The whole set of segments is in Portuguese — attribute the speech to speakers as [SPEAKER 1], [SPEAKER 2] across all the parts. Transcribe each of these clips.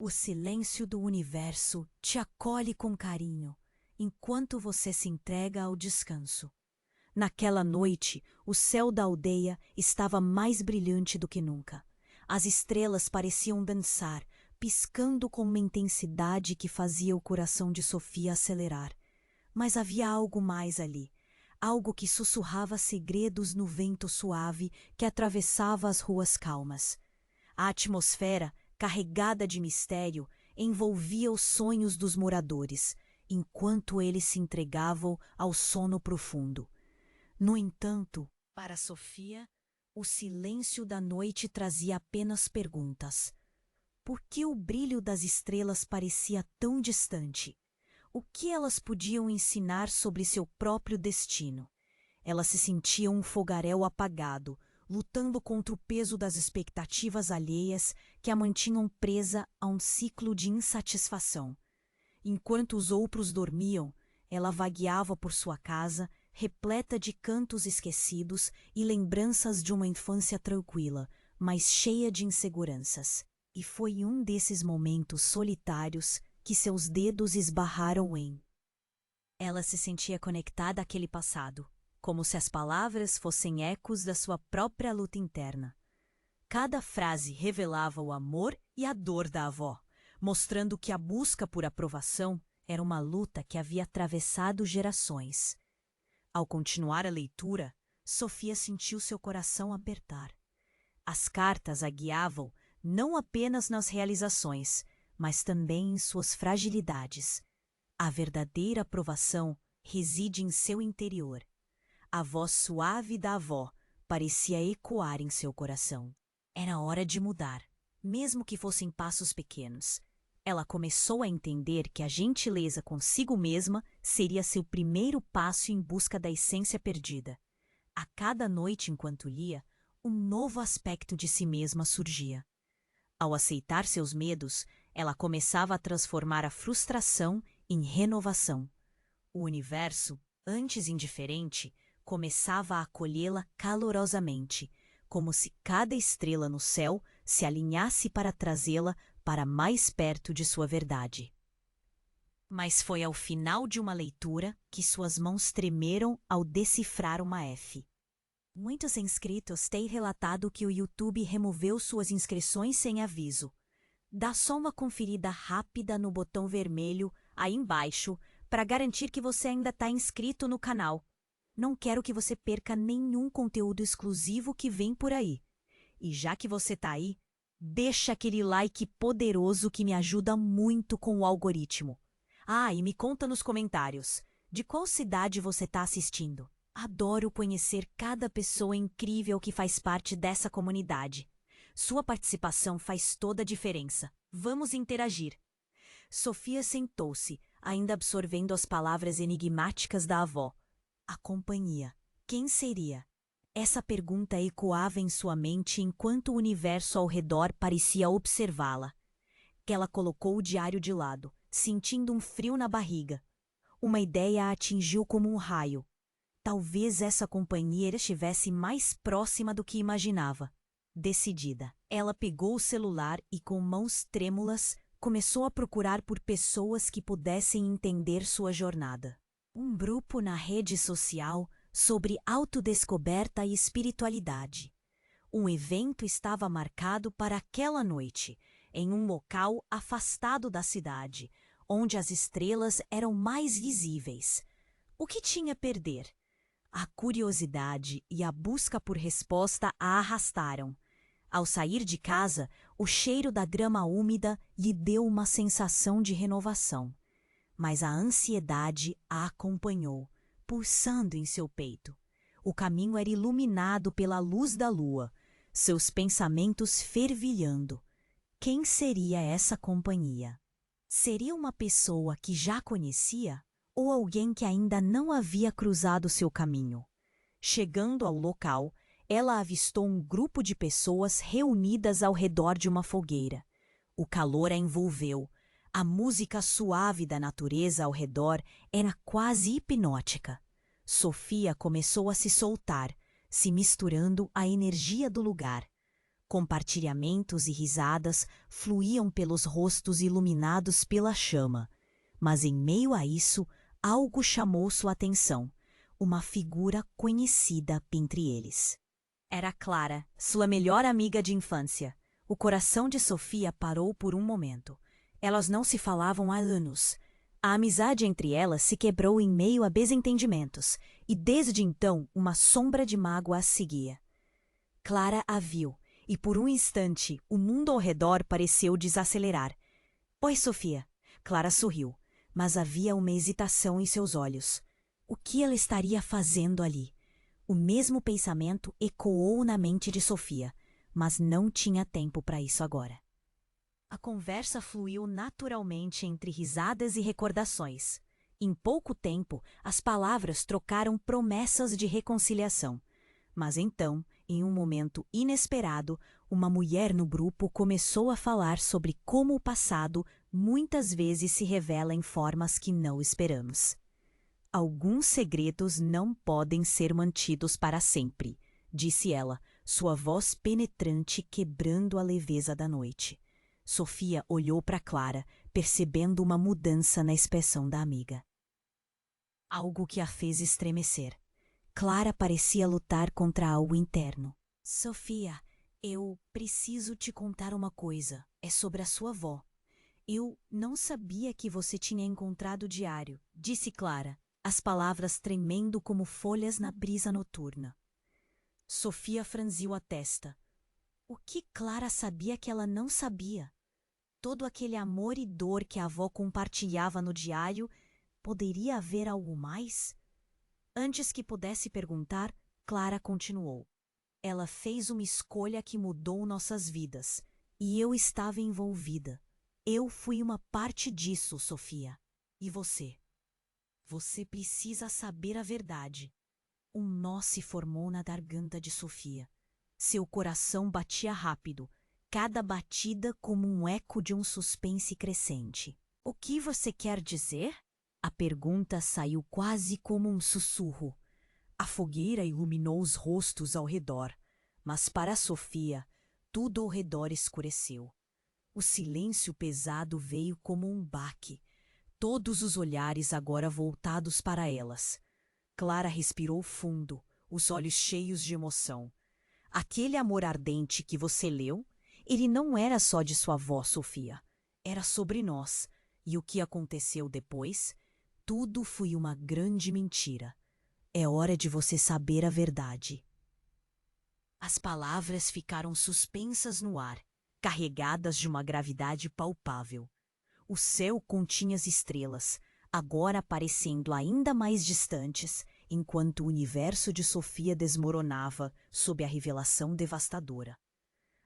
[SPEAKER 1] O silêncio do universo te acolhe com carinho, enquanto você se entrega ao descanso. Naquela noite, o céu da aldeia estava mais brilhante do que nunca. As estrelas pareciam dançar, piscando com uma intensidade que fazia o coração de Sofia acelerar. Mas havia algo mais ali, algo que sussurrava segredos no vento suave que atravessava as ruas calmas. A atmosfera, carregada de mistério, envolvia os sonhos dos moradores, enquanto eles se entregavam ao sono profundo. No entanto, para Sofia, o silêncio da noite trazia apenas perguntas. Por que o brilho das estrelas parecia tão distante? O que elas podiam ensinar sobre seu próprio destino? Ela se sentia um fogaréu apagado, lutando contra o peso das expectativas alheias que a mantinham presa a um ciclo de insatisfação. Enquanto os outros dormiam, ela vagueava por sua casa, repleta de cantos esquecidos e lembranças de uma infância tranquila, mas cheia de inseguranças. E foi um desses momentos solitários que seus dedos esbarraram em. Ela se sentia conectada àquele passado, como se as palavras fossem ecos da sua própria luta interna. Cada frase revelava o amor e a dor da avó, mostrando que a busca por aprovação era uma luta que havia atravessado gerações. Ao continuar a leitura, Sofia sentiu seu coração apertar. As cartas a guiavam não apenas nas realizações, mas também em suas fragilidades. A verdadeira aprovação reside em seu interior. A voz suave da avó parecia ecoar em seu coração. Era hora de mudar, mesmo que fossem passos pequenos. Ela começou a entender que a gentileza consigo mesma seria seu primeiro passo em busca da essência perdida. A cada noite enquanto lia, um novo aspecto de si mesma surgia. Ao aceitar seus medos, ela começava a transformar a frustração em renovação. O universo, antes indiferente, começava a acolhê-la calorosamente, como se cada estrela no céu se alinhasse para trazê-la para mais perto de sua verdade. Mas foi ao final de uma leitura que suas mãos tremeram ao decifrar uma F. Muitos inscritos têm relatado que o YouTube removeu suas inscrições sem aviso. Dá só uma conferida rápida no botão vermelho aí embaixo para garantir que você ainda está inscrito no canal. Não quero que você perca nenhum conteúdo exclusivo que vem por aí. E já que você está aí, deixa aquele like poderoso que me ajuda muito com o algoritmo. Ah, e me conta nos comentários, de qual cidade você está assistindo? Adoro conhecer cada pessoa incrível que faz parte dessa comunidade. Sua participação faz toda a diferença. Vamos interagir. Sofia sentou-se, ainda absorvendo as palavras enigmáticas da avó. A companhia. Quem seria? Essa pergunta ecoava em sua mente enquanto o universo ao redor parecia observá-la. Ela colocou o diário de lado, sentindo um frio na barriga. Uma ideia a atingiu como um raio. Talvez essa companhia estivesse mais próxima do que imaginava. Decidida, ela pegou o celular e, com mãos trêmulas, começou a procurar por pessoas que pudessem entender sua jornada. Um grupo na rede social sobre autodescoberta e espiritualidade. Um evento estava marcado para aquela noite, em um local afastado da cidade, onde as estrelas eram mais visíveis. O que tinha a perder? A curiosidade e a busca por resposta a arrastaram. Ao sair de casa, o cheiro da grama úmida lhe deu uma sensação de renovação. Mas a ansiedade a acompanhou, pulsando em seu peito. O caminho era iluminado pela luz da lua, seus pensamentos fervilhando. Quem seria essa companhia? Seria uma pessoa que já conhecia ou alguém que ainda não havia cruzado seu caminho? Chegando ao local, ela avistou um grupo de pessoas reunidas ao redor de uma fogueira. O calor a envolveu. A música suave da natureza ao redor era quase hipnótica. Sofia começou a se soltar, se misturando à energia do lugar. Compartilhamentos e risadas fluíam pelos rostos iluminados pela chama. Mas em meio a isso, algo chamou sua atenção. Uma figura conhecida entre eles. Era Clara, sua melhor amiga de infância. O coração de Sofia parou por um momento. Elas não se falavam há anos. A amizade entre elas se quebrou em meio a desentendimentos, e desde então uma sombra de mágoa as seguia. Clara a viu, e por um instante o mundo ao redor pareceu desacelerar. Oi, Sofia. Clara sorriu, mas havia uma hesitação em seus olhos. O que ela estaria fazendo ali? O mesmo pensamento ecoou na mente de Sofia, mas não tinha tempo para isso agora. A conversa fluiu naturalmente entre risadas e recordações. Em pouco tempo, as palavras trocaram promessas de reconciliação. Mas então, em um momento inesperado, uma mulher no grupo começou a falar sobre como o passado muitas vezes se revela em formas que não esperamos. Alguns segredos não podem ser mantidos para sempre, disse ela, sua voz penetrante quebrando a leveza da noite. Sofia olhou para Clara, percebendo uma mudança na expressão da amiga. Algo que a fez estremecer. Clara parecia lutar contra algo interno. Sofia, eu preciso te contar uma coisa. É sobre a sua avó. Eu não sabia que você tinha encontrado o diário, disse Clara, as palavras tremendo como folhas na brisa noturna. Sofia franziu a testa. O que Clara sabia que ela não sabia? Todo aquele amor e dor que a avó compartilhava no diário, poderia haver algo mais? Antes que pudesse perguntar, Clara continuou. Ela fez uma escolha que mudou nossas vidas, e eu estava envolvida. Eu fui uma parte disso, Sofia. E você? Você precisa saber a verdade. Um nó se formou na garganta de Sofia. Seu coração batia rápido, cada batida como um eco de um suspense crescente. O que você quer dizer? A pergunta saiu quase como um sussurro. A fogueira iluminou os rostos ao redor, mas para Sofia, tudo ao redor escureceu. O silêncio pesado veio como um baque, todos os olhares agora voltados para elas. Clara respirou fundo, os olhos cheios de emoção. Aquele amor ardente que você leu, ele não era só de sua avó, Sofia. Era sobre nós. E o que aconteceu depois? Tudo foi uma grande mentira. É hora de você saber a verdade. As palavras ficaram suspensas no ar, carregadas de uma gravidade palpável. O céu continha as estrelas, agora parecendo ainda mais distantes, enquanto o universo de Sofia desmoronava sob a revelação devastadora.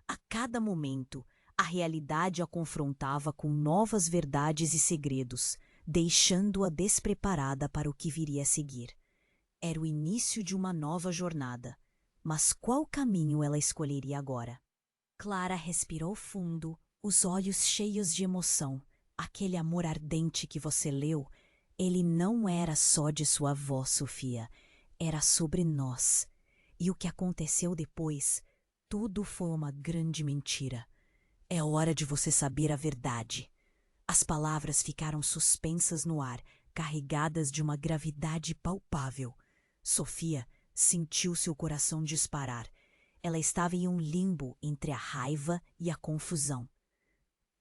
[SPEAKER 1] A cada momento, a realidade a confrontava com novas verdades e segredos, deixando-a despreparada para o que viria a seguir. Era o início de uma nova jornada, mas qual caminho ela escolheria agora? Clara respirou fundo, os olhos cheios de emoção. Aquele amor ardente que você leu, ele não era só de sua avó, Sofia, era sobre nós. E o que aconteceu depois, tudo foi uma grande mentira. É hora de você saber a verdade. As palavras ficaram suspensas no ar, carregadas de uma gravidade palpável. Sofia sentiu seu coração disparar. Ela estava em um limbo entre a raiva e a confusão.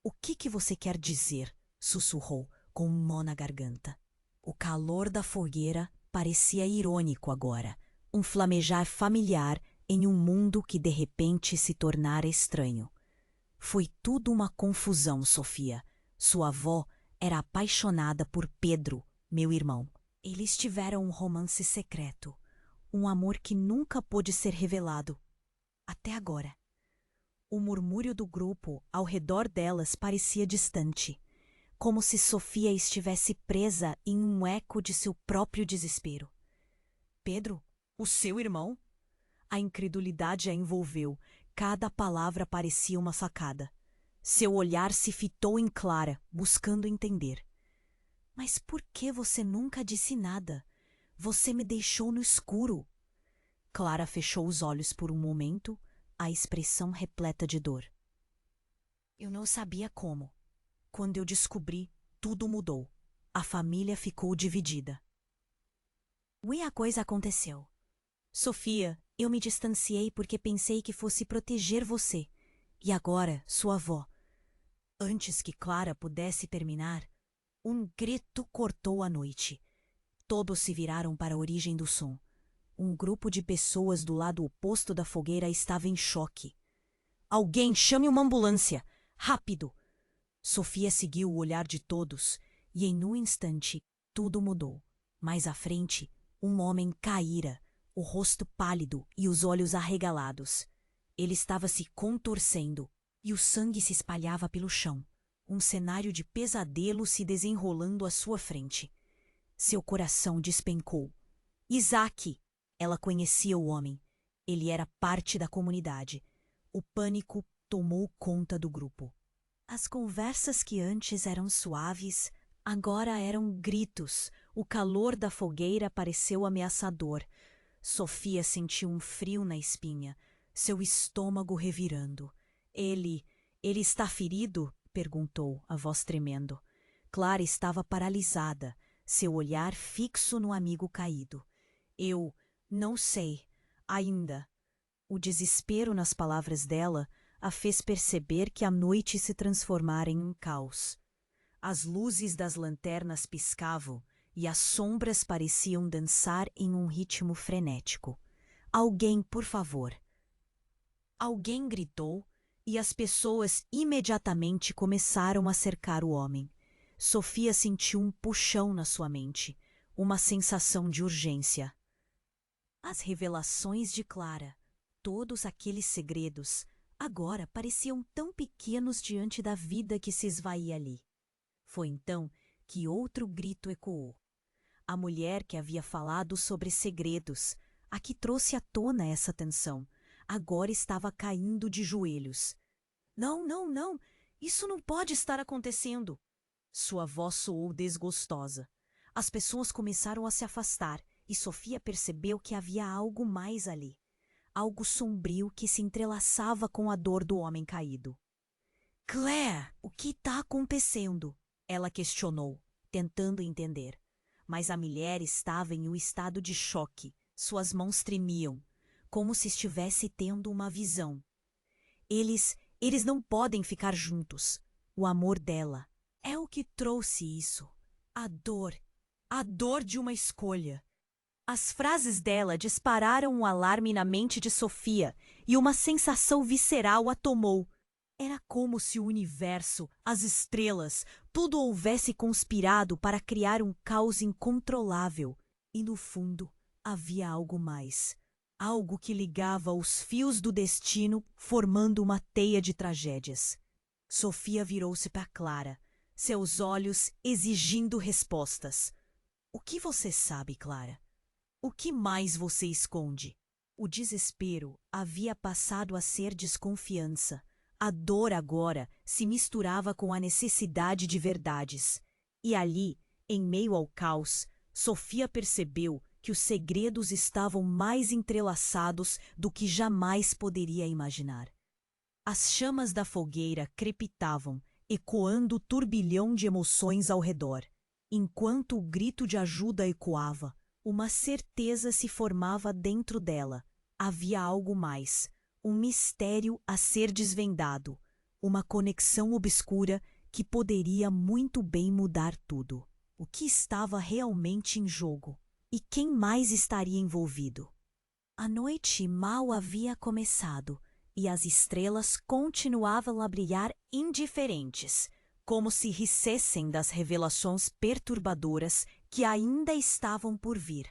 [SPEAKER 1] O que você quer dizer? Sussurrou, com um nó na garganta. O calor da fogueira parecia irônico agora, um flamejar familiar em um mundo que de repente se tornara estranho. Foi tudo uma confusão, Sofia. Sua avó era apaixonada por Pedro, meu irmão. Eles tiveram um romance secreto, um amor que nunca pôde ser revelado. Até agora. O murmúrio do grupo ao redor delas parecia distante, como se Sofia estivesse presa em um eco de seu próprio desespero. Pedro? O seu irmão? A incredulidade a envolveu. Cada palavra parecia uma sacada. Seu olhar se fitou em Clara, buscando entender. Mas por que você nunca disse nada? Você me deixou no escuro. Clara fechou os olhos por um momento, a expressão repleta de dor. Eu não sabia como. Quando eu descobri, tudo mudou. A família ficou dividida. A coisa aconteceu. Sofia, eu me distanciei porque pensei que fosse proteger você. E agora, sua avó. Antes que Clara pudesse terminar, um grito cortou a noite. Todos se viraram para a origem do som. Um grupo de pessoas do lado oposto da fogueira estava em choque. Alguém chame uma ambulância! Rápido! Sofia seguiu o olhar de todos e, em um instante, tudo mudou. Mais à frente, um homem caíra, o rosto pálido e os olhos arregalados. Ele estava se contorcendo e o sangue se espalhava pelo chão. Um cenário de pesadelo se desenrolando à sua frente. Seu coração despencou. Isaac! Ela conhecia o homem. Ele era parte da comunidade. O pânico tomou conta do grupo. As conversas que antes eram suaves, agora eram gritos. O calor da fogueira pareceu ameaçador. Sofia sentiu um frio na espinha, seu estômago revirando. Ele está ferido? Perguntou, a voz tremendo. Clara estava paralisada, seu olhar fixo no amigo caído. Eu não sei, ainda. O desespero nas palavras dela a fez perceber que a noite se transformara em um caos. As luzes das lanternas piscavam e as sombras pareciam dançar em um ritmo frenético. Alguém, por favor. Alguém gritou e as pessoas imediatamente começaram a cercar o homem. Sofia sentiu um puxão na sua mente, uma sensação de urgência. As revelações de Clara, todos aqueles segredos, agora pareciam tão pequenos diante da vida que se esvaía ali. Foi então que outro grito ecoou. A mulher que havia falado sobre segredos, a que trouxe à tona essa tensão, agora estava caindo de joelhos. Não, não, não! Isso não pode estar acontecendo! Sua voz soou desgostosa. As pessoas começaram a se afastar e Sofia percebeu que havia algo mais ali. Algo sombrio que se entrelaçava com a dor do homem caído. Claire, o que está acontecendo? Ela questionou, tentando entender. Mas a mulher estava em um estado de choque. Suas mãos tremiam, como se estivesse tendo uma visão. Eles não podem ficar juntos. O amor dela é o que trouxe isso. A dor de uma escolha. As frases dela dispararam um alarme na mente de Sofia e uma sensação visceral a tomou. Era como se o universo, as estrelas, tudo houvesse conspirado para criar um caos incontrolável. E no fundo, havia algo mais. Algo que ligava os fios do destino, formando uma teia de tragédias. Sofia virou-se para Clara, seus olhos exigindo respostas. O que você sabe, Clara? O que mais você esconde? O desespero havia passado a ser desconfiança. A dor agora se misturava com a necessidade de verdades. E ali, em meio ao caos, Sofia percebeu que os segredos estavam mais entrelaçados do que jamais poderia imaginar. As chamas da fogueira crepitavam, ecoando o turbilhão de emoções ao redor. Enquanto o grito de ajuda ecoava, uma certeza se formava dentro dela. Havia algo mais, um mistério a ser desvendado, uma conexão obscura que poderia muito bem mudar tudo. O que estava realmente em jogo? E quem mais estaria envolvido? A noite mal havia começado e as estrelas continuavam a brilhar indiferentes, como se rissessem das revelações perturbadoras que ainda estavam por vir.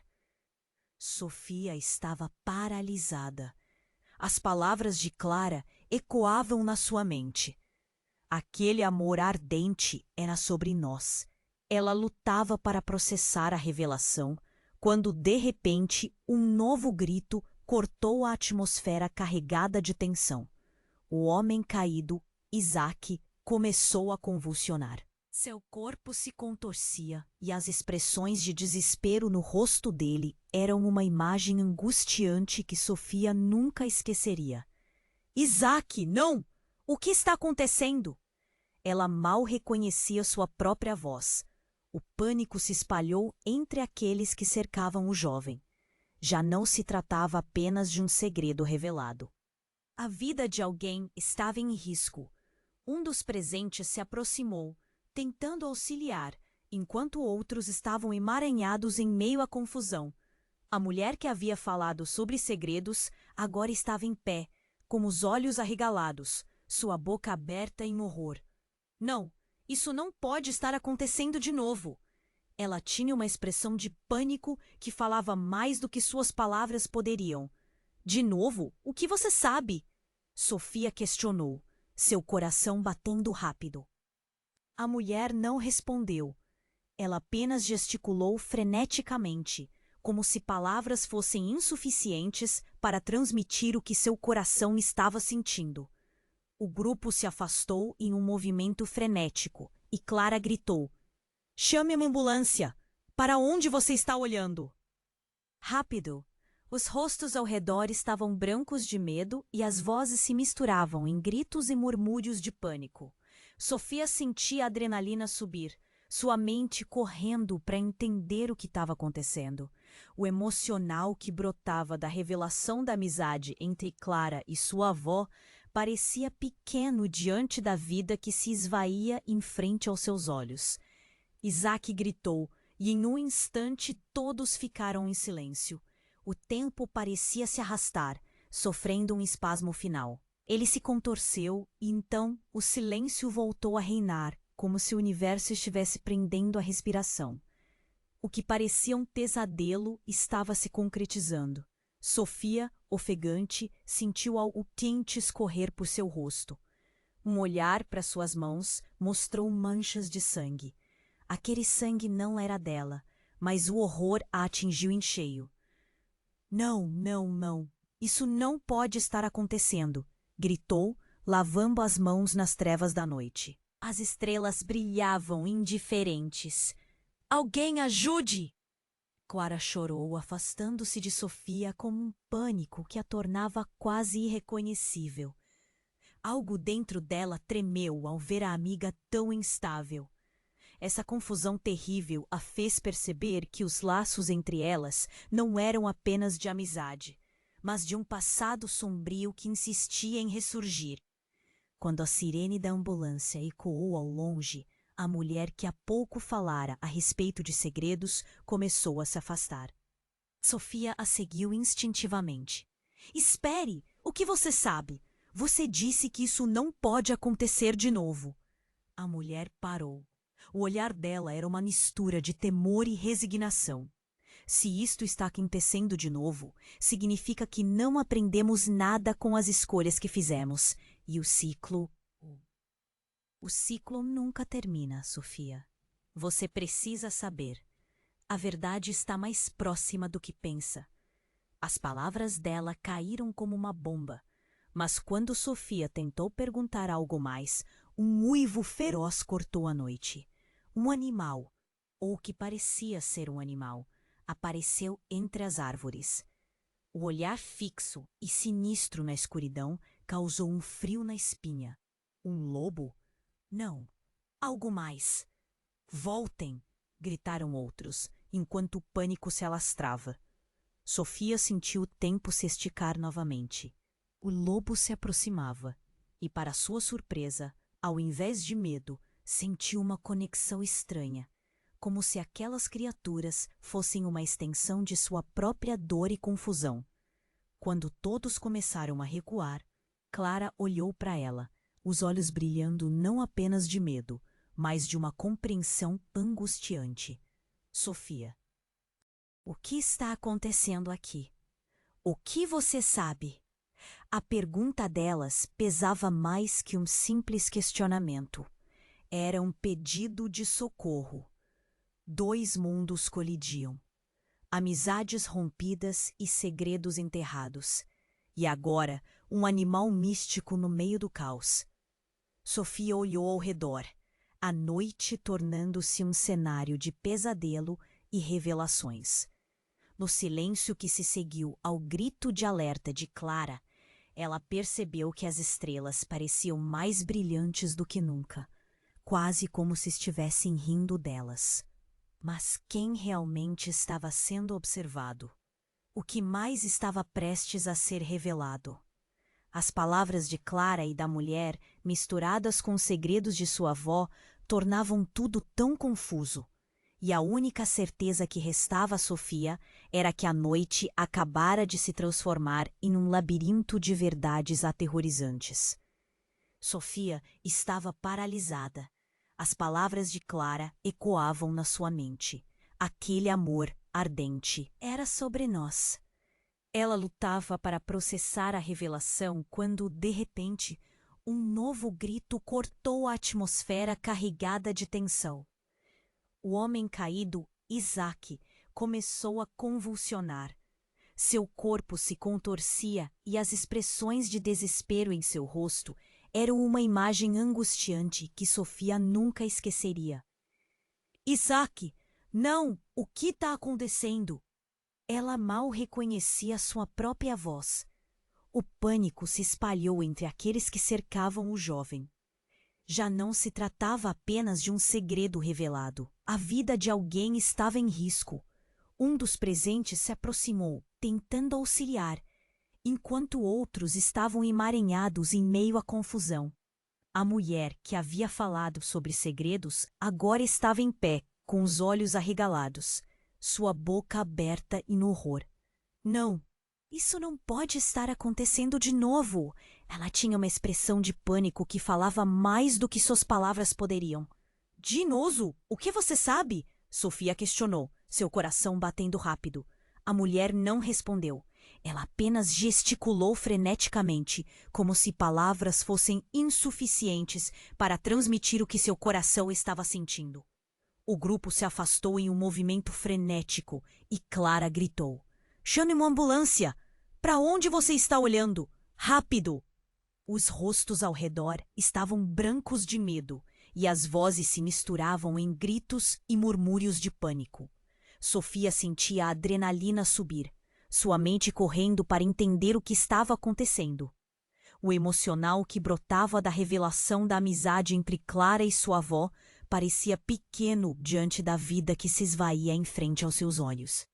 [SPEAKER 1] Sofia estava paralisada. As palavras de Clara ecoavam na sua mente. Aquele amor ardente era sobre nós. Ela lutava para processar a revelação, quando de repente um novo grito cortou a atmosfera carregada de tensão. O homem caído, Isaac, começou a convulsionar. Seu corpo se contorcia e as expressões de desespero no rosto dele eram uma imagem angustiante que Sofia nunca esqueceria. Isaac, não! O que está acontecendo? Ela mal reconhecia sua própria voz. O pânico se espalhou entre aqueles que cercavam o jovem. Já não se tratava apenas de um segredo revelado. A vida de alguém estava em risco. Um dos presentes se aproximou, tentando auxiliar, enquanto outros estavam emaranhados em meio à confusão. A mulher que havia falado sobre segredos agora estava em pé, com os olhos arregalados, sua boca aberta em horror. Não, isso não pode estar acontecendo de novo. Ela tinha uma expressão de pânico que falava mais do que suas palavras poderiam. De novo? O que você sabe? Sofia questionou, seu coração batendo rápido. A mulher não respondeu. Ela apenas gesticulou freneticamente, como se palavras fossem insuficientes para transmitir o que seu coração estava sentindo. O grupo se afastou em um movimento frenético e Clara gritou: "Chame uma ambulância! Para onde você está olhando?" Rápido! Os rostos ao redor estavam brancos de medo e as vozes se misturavam em gritos e murmúrios de pânico. Sofia sentia a adrenalina subir, sua mente correndo para entender o que estava acontecendo. O emocional que brotava da revelação da amizade entre Clara e sua avó parecia pequeno diante da vida que se esvaía em frente aos seus olhos. Isaac gritou, e em um instante todos ficaram em silêncio. O tempo parecia se arrastar, sofrendo um espasmo final. Ele se contorceu e então o silêncio voltou a reinar, como se o universo estivesse prendendo a respiração. O que parecia um pesadelo estava se concretizando. Sofia, ofegante, sentiu algo quente escorrer por seu rosto. Um olhar para suas mãos mostrou manchas de sangue. Aquele sangue não era dela, mas o horror a atingiu em cheio. Não, não, não. Isso não pode estar acontecendo, gritou, lavando as mãos nas trevas da noite. As estrelas brilhavam indiferentes. Alguém ajude! Clara chorou, afastando-se de Sofia com um pânico que a tornava quase irreconhecível. Algo dentro dela tremeu ao ver a amiga tão instável. Essa confusão terrível a fez perceber que os laços entre elas não eram apenas de amizade, mas de um passado sombrio que insistia em ressurgir. Quando a sirene da ambulância ecoou ao longe, a mulher que há pouco falara a respeito de segredos começou a se afastar. Sofia a seguiu instintivamente. "Espere! O que você sabe? Você disse que isso não pode acontecer de novo." A mulher parou. O olhar dela era uma mistura de temor e resignação. Se isto está acontecendo de novo, significa que não aprendemos nada com as escolhas que fizemos. E o ciclo... O ciclo nunca termina, Sofia. Você precisa saber. A verdade está mais próxima do que pensa. As palavras dela caíram como uma bomba. Mas quando Sofia tentou perguntar algo mais, um uivo feroz cortou a noite. Um animal, ou o que parecia ser um animal, apareceu entre as árvores. O olhar fixo e sinistro na escuridão causou um frio na espinha. Um lobo? Não. Algo mais. "Voltem!" gritaram outros, enquanto o pânico se alastrava. Sofia sentiu o tempo se esticar novamente. O lobo se aproximava e, para sua surpresa, ao invés de medo, sentiu uma conexão estranha, como se aquelas criaturas fossem uma extensão de sua própria dor e confusão. Quando todos começaram a recuar, Clara olhou para ela, os olhos brilhando não apenas de medo, mas de uma compreensão angustiante. "Sofia, o que está acontecendo aqui? O que você sabe?" A pergunta delas pesava mais que um simples questionamento. Era um pedido de socorro. Dois mundos colidiam. Amizades rompidas e segredos enterrados. E agora, um animal místico no meio do caos. Sofia olhou ao redor, a noite tornando-se um cenário de pesadelo e revelações. No silêncio que se seguiu ao grito de alerta de Clara, Ela percebeu que as estrelas pareciam mais brilhantes do que nunca, quase como se estivessem rindo delas. Mas quem realmente estava sendo observado? O que mais estava prestes a ser revelado? As palavras de Clara e da mulher, misturadas com os segredos de sua avó, tornavam tudo tão confuso. E a única certeza que restava a Sofia era que a noite acabara de se transformar em um labirinto de verdades aterrorizantes. Sofia estava paralisada. As palavras de Clara ecoavam na sua mente. Aquele amor ardente era sobre nós. Ela lutava para processar a revelação quando, de repente, um novo grito cortou a atmosfera carregada de tensão. O homem caído, Isaac, começou a convulsionar. Seu corpo se contorcia e as expressões de desespero em seu rosto eram uma imagem angustiante que Sofia nunca esqueceria. Isaac, não! O que está acontecendo? Ela mal reconhecia sua própria voz. O pânico se espalhou entre aqueles que cercavam o jovem. Já não se tratava apenas de um segredo revelado. A vida de alguém estava em risco. Um dos presentes se aproximou, tentando auxiliar, enquanto outros estavam emaranhados em meio à confusão. A mulher que havia falado sobre segredos agora estava em pé, com os olhos arregalados, sua boca aberta em horror. Não! Isso não pode estar acontecendo de novo! Ela tinha uma expressão de pânico que falava mais do que suas palavras poderiam. Dinoso, o que você sabe? Sofia questionou, seu coração batendo rápido. A mulher não respondeu. Ela apenas gesticulou freneticamente, como se palavras fossem insuficientes para transmitir o que seu coração estava sentindo. O grupo se afastou em um movimento frenético e Clara gritou. Chame uma ambulância! Para onde você está olhando? Rápido! Os rostos ao redor estavam brancos de medo e as vozes se misturavam em gritos e murmúrios de pânico. Sofia sentia a adrenalina subir, sua mente correndo para entender o que estava acontecendo. O emocional que brotava da revelação da amizade entre Clara e sua avó parecia pequeno diante da vida que se esvaía em frente aos seus olhos.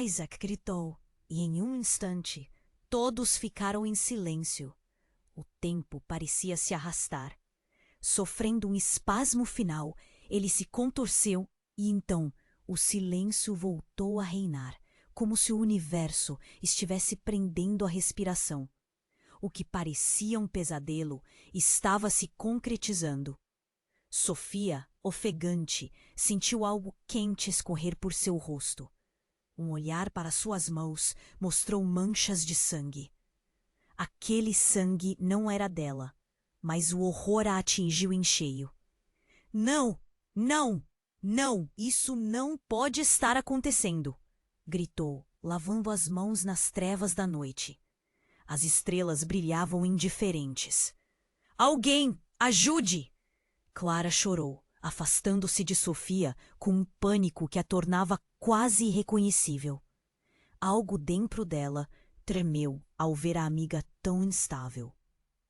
[SPEAKER 1] Isaac gritou, e em um instante, todos ficaram em silêncio. O tempo parecia se arrastar. Sofrendo um espasmo final, ele se contorceu e então o silêncio voltou a reinar, como se o universo estivesse prendendo a respiração. O que parecia um pesadelo estava se concretizando. Sofia, ofegante, sentiu algo quente escorrer por seu rosto. Um olhar para suas mãos mostrou manchas de sangue. Aquele sangue não era dela, mas o horror a atingiu em cheio. Não! Não! Não! Isso não pode estar acontecendo! Gritou, lavando as mãos nas trevas da noite. As estrelas brilhavam indiferentes. Alguém! Ajude! Clara chorou, afastando-se de Sofia com um pânico que a tornava quase irreconhecível. Algo dentro dela tremeu ao ver a amiga tão instável.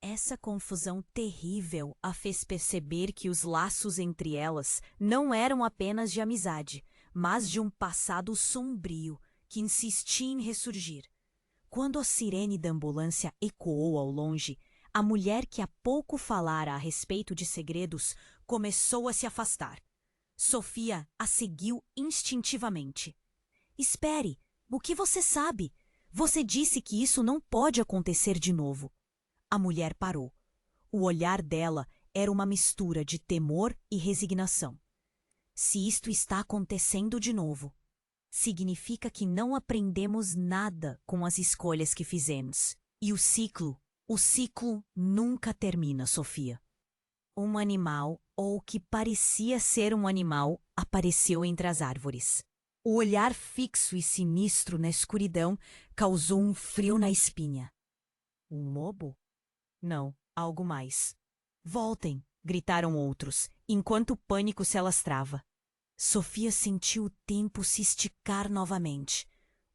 [SPEAKER 1] Essa confusão terrível a fez perceber que os laços entre elas não eram apenas de amizade, mas de um passado sombrio que insistia em ressurgir. Quando a sirene da ambulância ecoou ao longe, a mulher que há pouco falara a respeito de segredos começou a se afastar. Sofia a seguiu instintivamente. Espere, o que você sabe? Você disse que isso não pode acontecer de novo. A mulher parou. O olhar dela era uma mistura de temor e resignação. Se isto está acontecendo de novo, significa que não aprendemos nada com as escolhas que fizemos. E o ciclo nunca termina, Sofia. Um animal, ou o que parecia ser um animal, apareceu entre as árvores. O olhar fixo e sinistro na escuridão causou um frio na espinha. Um lobo? Não, algo mais. Voltem! Gritaram outros, enquanto o pânico se alastrava. Sofia sentiu o tempo se esticar novamente.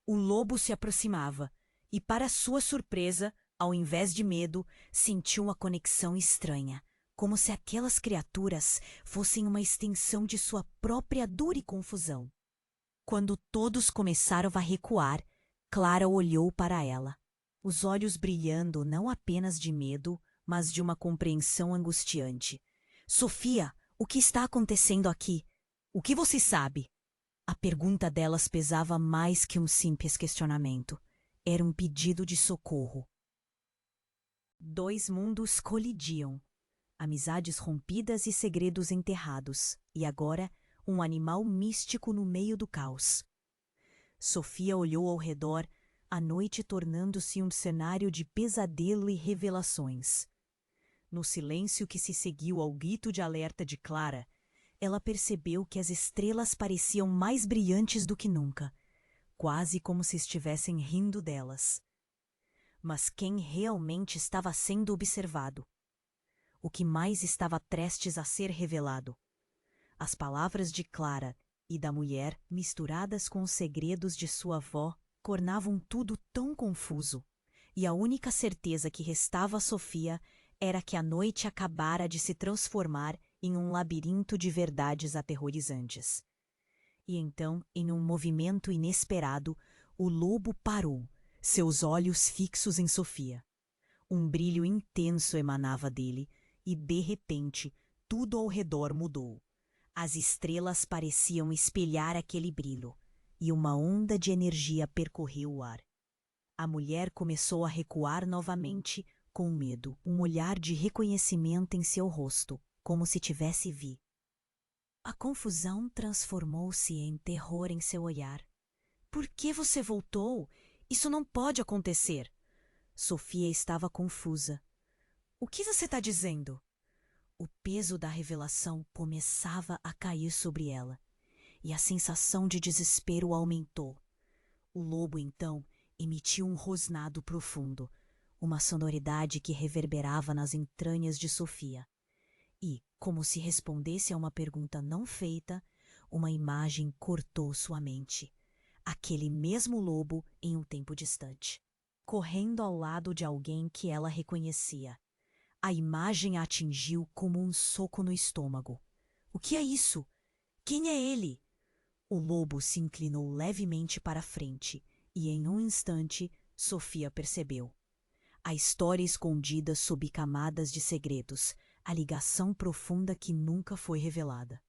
[SPEAKER 1] O lobo se aproximava, E, para sua surpresa, ao invés de medo, sentiu uma conexão estranha, como se aquelas criaturas fossem uma extensão de sua própria dor e confusão. Quando todos começaram a recuar, Clara olhou para ela, os olhos brilhando não apenas de medo, mas de uma compreensão angustiante. Sofia, o que está acontecendo aqui? O que você sabe? A pergunta delas pesava mais que um simples questionamento. Era um pedido de socorro. Dois mundos colidiam. Amizades rompidas e segredos enterrados. E agora, um animal místico no meio do caos. Sofia olhou ao redor, a noite tornando-se um cenário de pesadelo e revelações. No silêncio que se seguiu ao grito de alerta de Clara, ela percebeu que as estrelas pareciam mais brilhantes do que nunca, quase como se estivessem rindo delas. Mas quem realmente estava sendo observado? O que mais estava prestes a ser revelado? As palavras de Clara e da mulher, misturadas com os segredos de sua avó, tornavam tudo tão confuso. E a única certeza que restava a Sofia era que a noite acabara de se transformar em um labirinto de verdades aterrorizantes. E então, em um movimento inesperado, o lobo parou, seus olhos fixos em Sofia. Um brilho intenso emanava dele, e de repente, tudo ao redor mudou. As estrelas pareciam espelhar aquele brilho, e uma onda de energia percorreu o ar. A mulher começou a recuar novamente, com medo, um olhar de reconhecimento em seu rosto, como se tivesse vi. A confusão transformou-se em terror em seu olhar. Por que você voltou? Isso não pode acontecer. Sofia estava confusa. O que você está dizendo? O peso da revelação começava a cair sobre ela, e a sensação de desespero aumentou. O lobo, então, emitiu um rosnado profundo, uma sonoridade que reverberava nas entranhas de Sofia. E, como se respondesse a uma pergunta não feita, uma imagem cortou sua mente. Aquele mesmo lobo em um tempo distante, correndo ao lado de alguém que ela reconhecia. A imagem a atingiu como um soco no estômago. O que é isso? Quem é ele? O lobo se inclinou levemente para a frente e, em um instante, Sofia percebeu. A história escondida sob camadas de segredos, a ligação profunda que nunca foi revelada.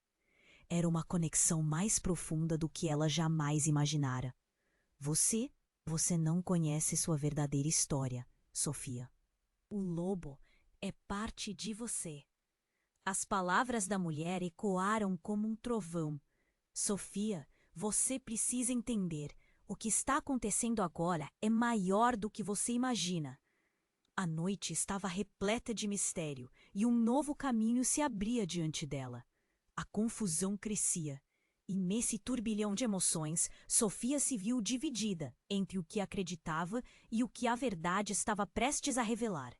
[SPEAKER 1] Era uma conexão mais profunda do que ela jamais imaginara. Você não conhece sua verdadeira história, Sofia. O lobo é parte de você. As palavras da mulher ecoaram como um trovão. Sofia, você precisa entender. O que está acontecendo agora é maior do que você imagina. A noite estava repleta de mistério e um novo caminho se abria diante dela. A confusão crescia. E nesse turbilhão de emoções, Sofia se viu dividida entre o que acreditava e o que a verdade estava prestes a revelar.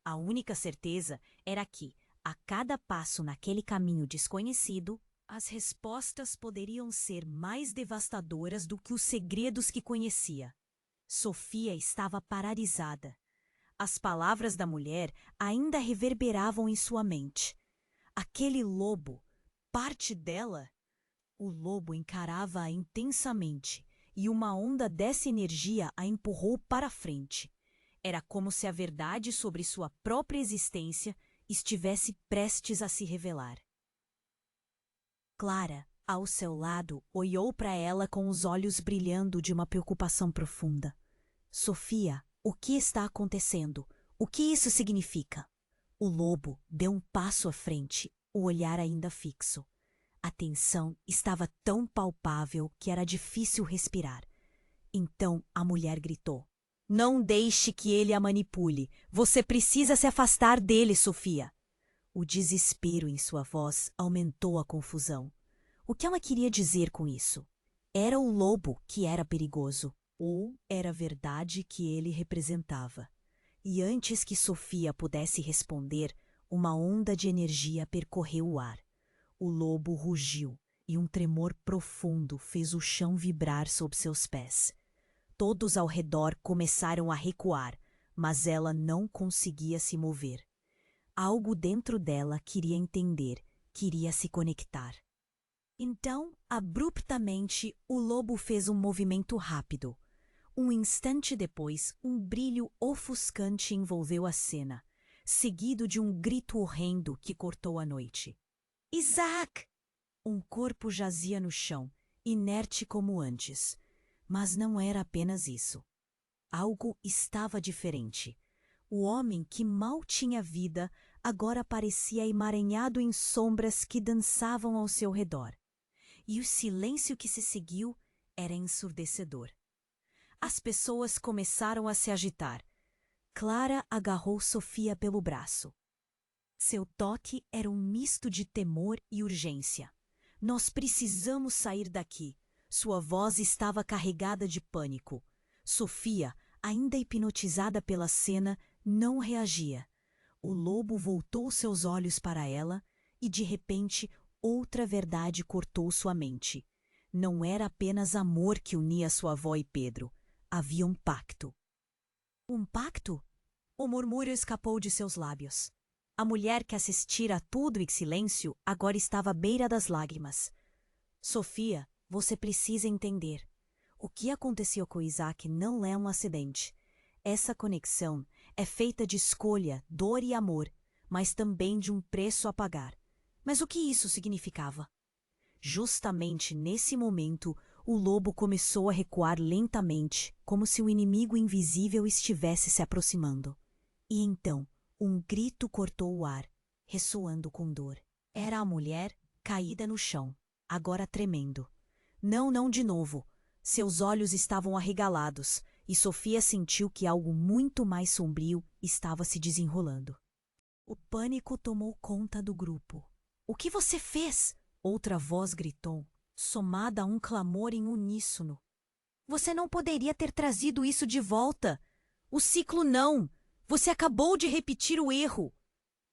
[SPEAKER 1] A única certeza era que, a cada passo naquele caminho desconhecido, as respostas poderiam ser mais devastadoras do que os segredos que conhecia. Sofia estava paralisada. As palavras da mulher ainda reverberavam em sua mente. Aquele lobo, parte dela? O lobo encarava-a intensamente, e uma onda dessa energia a empurrou para a frente. Era como se a verdade sobre sua própria existência estivesse prestes a se revelar. Clara, ao seu lado, olhou para ela com os olhos brilhando de uma preocupação profunda. Sofia, o que está acontecendo? O que isso significa? O lobo deu um passo à frente, o olhar ainda fixo. A tensão estava tão palpável que era difícil respirar. Então a mulher gritou. Não deixe que ele a manipule. Você precisa se afastar dele, Sofia. O desespero em sua voz aumentou a confusão. O que ela queria dizer com isso? Era o lobo que era perigoso, ou era a verdade que ele representava? E antes que Sofia pudesse responder, uma onda de energia percorreu o ar. O lobo rugiu, e um tremor profundo fez o chão vibrar sob seus pés. Todos ao redor começaram a recuar, mas ela não conseguia se mover. Algo dentro dela queria entender, queria se conectar. Então, abruptamente, o lobo fez um movimento rápido. Um instante depois, um brilho ofuscante envolveu a cena, seguido de um grito horrendo que cortou a noite. Isaac! Um corpo jazia no chão, inerte como antes. Mas não era apenas isso. Algo estava diferente. O homem que mal tinha vida agora parecia emaranhado em sombras que dançavam ao seu redor. E o silêncio que se seguiu era ensurdecedor. As pessoas começaram a se agitar. Clara agarrou Sofia pelo braço. Seu toque era um misto de temor e urgência. Nós precisamos sair daqui. Sua voz estava carregada de pânico. Sofia, ainda hipnotizada pela cena, não reagia. O lobo voltou seus olhos para ela e, de repente, outra verdade cortou sua mente. Não era apenas amor que unia sua avó e Pedro. Havia um pacto. Um pacto? O murmúrio escapou de seus lábios. A mulher que assistira a tudo em silêncio agora estava à beira das lágrimas. Sofia, você precisa entender. O que aconteceu com Isaac não é um acidente. Essa conexão é feita de escolha, dor e amor, mas também de um preço a pagar. Mas o que isso significava? Justamente nesse momento, o lobo começou a recuar lentamente, como se um inimigo invisível estivesse se aproximando. E então, um grito cortou o ar, ressoando com dor. Era a mulher caída no chão, agora tremendo. Não, não de novo. Seus olhos estavam arregalados, e Sofia sentiu que algo muito mais sombrio estava se desenrolando. O pânico tomou conta do grupo. O que você fez? Outra voz gritou, somada a um clamor em uníssono. Você não poderia ter trazido isso de volta. O ciclo não. Você acabou de repetir o erro.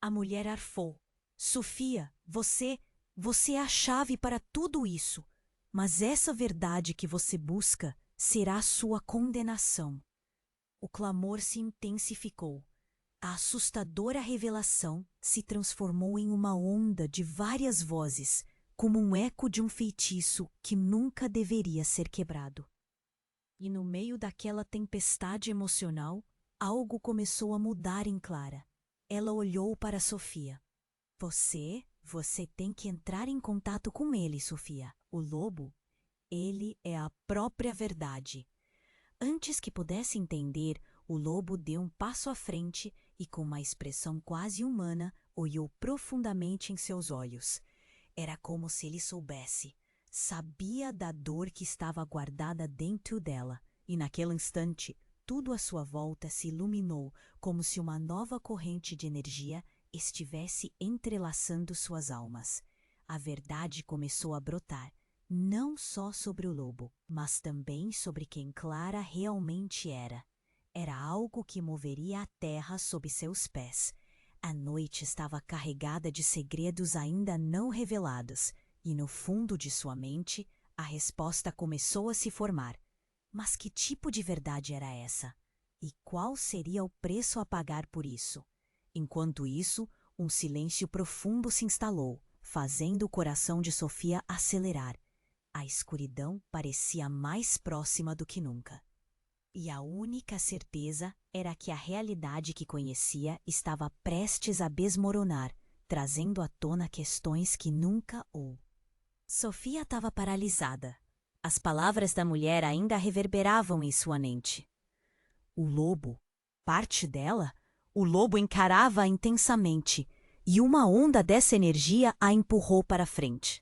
[SPEAKER 1] A mulher arfou. Sofia, você é a chave para tudo isso. Mas essa verdade que você busca será a sua condenação. O clamor se intensificou. A assustadora revelação se transformou em uma onda de várias vozes, como um eco de um feitiço que nunca deveria ser quebrado. E no meio daquela tempestade emocional, algo começou a mudar em Clara. Ela olhou para Sofia. Você tem que entrar em contato com ele, Sofia. O lobo, ele é a própria verdade. Antes que pudesse entender, o lobo deu um passo à frente e, com uma expressão quase humana, olhou profundamente em seus olhos. Era como se ele soubesse, sabia da dor que estava guardada dentro dela, e naquele instante, tudo à sua volta se iluminou como se uma nova corrente de energia estivesse entrelaçando suas almas. A verdade começou a brotar, não só sobre o lobo, mas também sobre quem Clara realmente era. Era algo que moveria a terra sob seus pés. A noite estava carregada de segredos ainda não revelados, e no fundo de sua mente, a resposta começou a se formar. Mas que tipo de verdade era essa? E qual seria o preço a pagar por isso? Enquanto isso, um silêncio profundo se instalou, fazendo o coração de Sofia acelerar. A escuridão parecia mais próxima do que nunca. E a única certeza era que a realidade que conhecia estava prestes a desmoronar, trazendo à tona questões que nunca ou. Sofia estava paralisada. As palavras da mulher ainda reverberavam em sua mente. O lobo, parte dela, o lobo encarava-a intensamente, e uma onda dessa energia a empurrou para frente.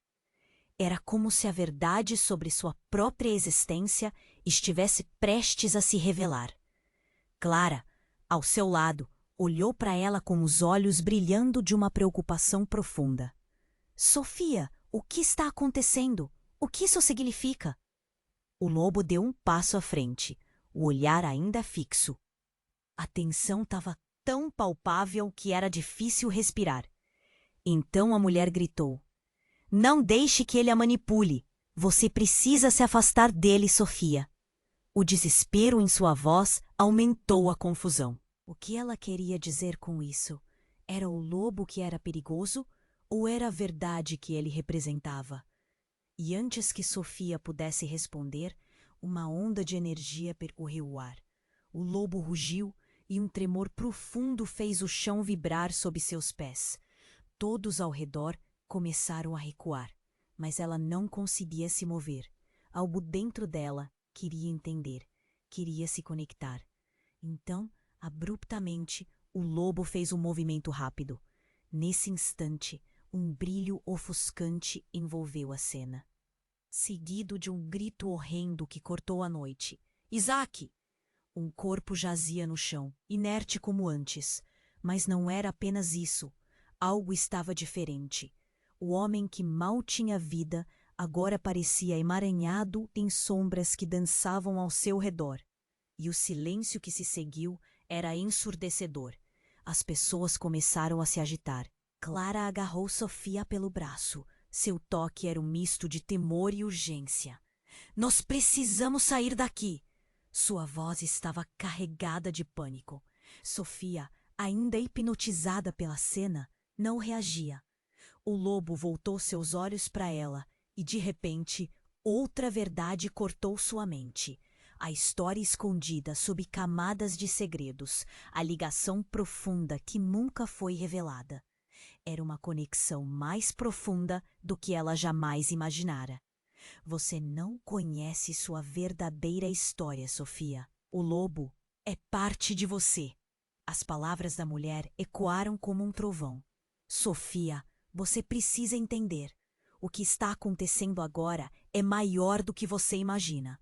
[SPEAKER 1] Era como se a verdade sobre sua própria existência estivesse prestes a se revelar. Clara, ao seu lado, olhou para ela com os olhos brilhando de uma preocupação profunda. Sofia, o que está acontecendo? O que isso significa? O lobo deu um passo à frente, o olhar ainda fixo. A tensão estava tão palpável que era difícil respirar. Então a mulher gritou: Não deixe que ele a manipule. Você precisa se afastar dele, Sofia. O desespero em sua voz aumentou a confusão. O que ela queria dizer com isso? Era o lobo que era perigoso ou era a verdade que ele representava? E antes que Sofia pudesse responder, uma onda de energia percorreu o ar. O lobo rugiu e um tremor profundo fez o chão vibrar sob seus pés. Todos ao redor começaram a recuar, mas ela não conseguia se mover. Algo dentro dela queria entender, queria se conectar. Então, abruptamente, o lobo fez um movimento rápido. Nesse instante, um brilho ofuscante envolveu a cena, seguido de um grito horrendo que cortou a noite. Isaac! Um corpo jazia no chão, inerte como antes. Mas não era apenas isso. Algo estava diferente. O homem que mal tinha vida agora parecia emaranhado em sombras que dançavam ao seu redor. E o silêncio que se seguiu era ensurdecedor. As pessoas começaram a se agitar. Clara agarrou Sofia pelo braço. Seu toque era um misto de temor e urgência. Nós precisamos sair daqui! Sua voz estava carregada de pânico. Sofia, ainda hipnotizada pela cena, não reagia. O lobo voltou seus olhos para ela e, de repente, outra verdade cortou sua mente. A história escondida sob camadas de segredos, a ligação profunda que nunca foi revelada. Era uma conexão mais profunda do que ela jamais imaginara. Você não conhece sua verdadeira história, Sofia. O lobo é parte de você. As palavras da mulher ecoaram como um trovão. Sofia, você precisa entender. O que está acontecendo agora é maior do que você imagina.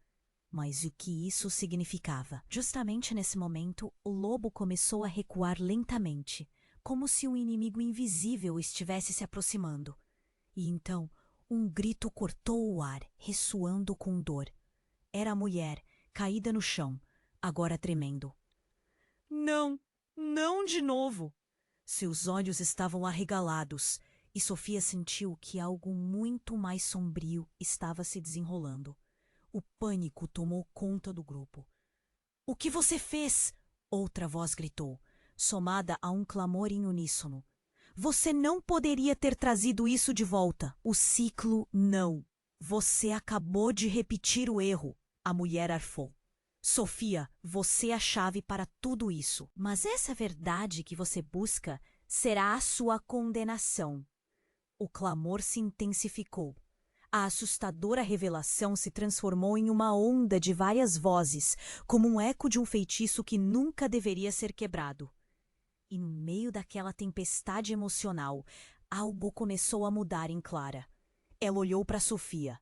[SPEAKER 1] Mas o que isso significava? Justamente nesse momento, o lobo começou a recuar lentamente, como se um inimigo invisível estivesse se aproximando. E então, um grito cortou o ar, ressoando com dor. Era a mulher, caída no chão, agora tremendo. Não, não de novo! Seus olhos estavam arregalados, e Sofia sentiu que algo muito mais sombrio estava se desenrolando. O pânico tomou conta do grupo. O que você fez? Outra voz gritou, somada a um clamor em uníssono. Você não poderia ter trazido isso de volta. O ciclo não. Você acabou de repetir o erro. A mulher arfou. Sofia, você é a chave para tudo isso. Mas essa verdade que você busca será a sua condenação. O clamor se intensificou. A assustadora revelação se transformou em uma onda de várias vozes, como um eco de um feitiço que nunca deveria ser quebrado. E no meio daquela tempestade emocional, algo começou a mudar em Clara. Ela olhou para Sofia.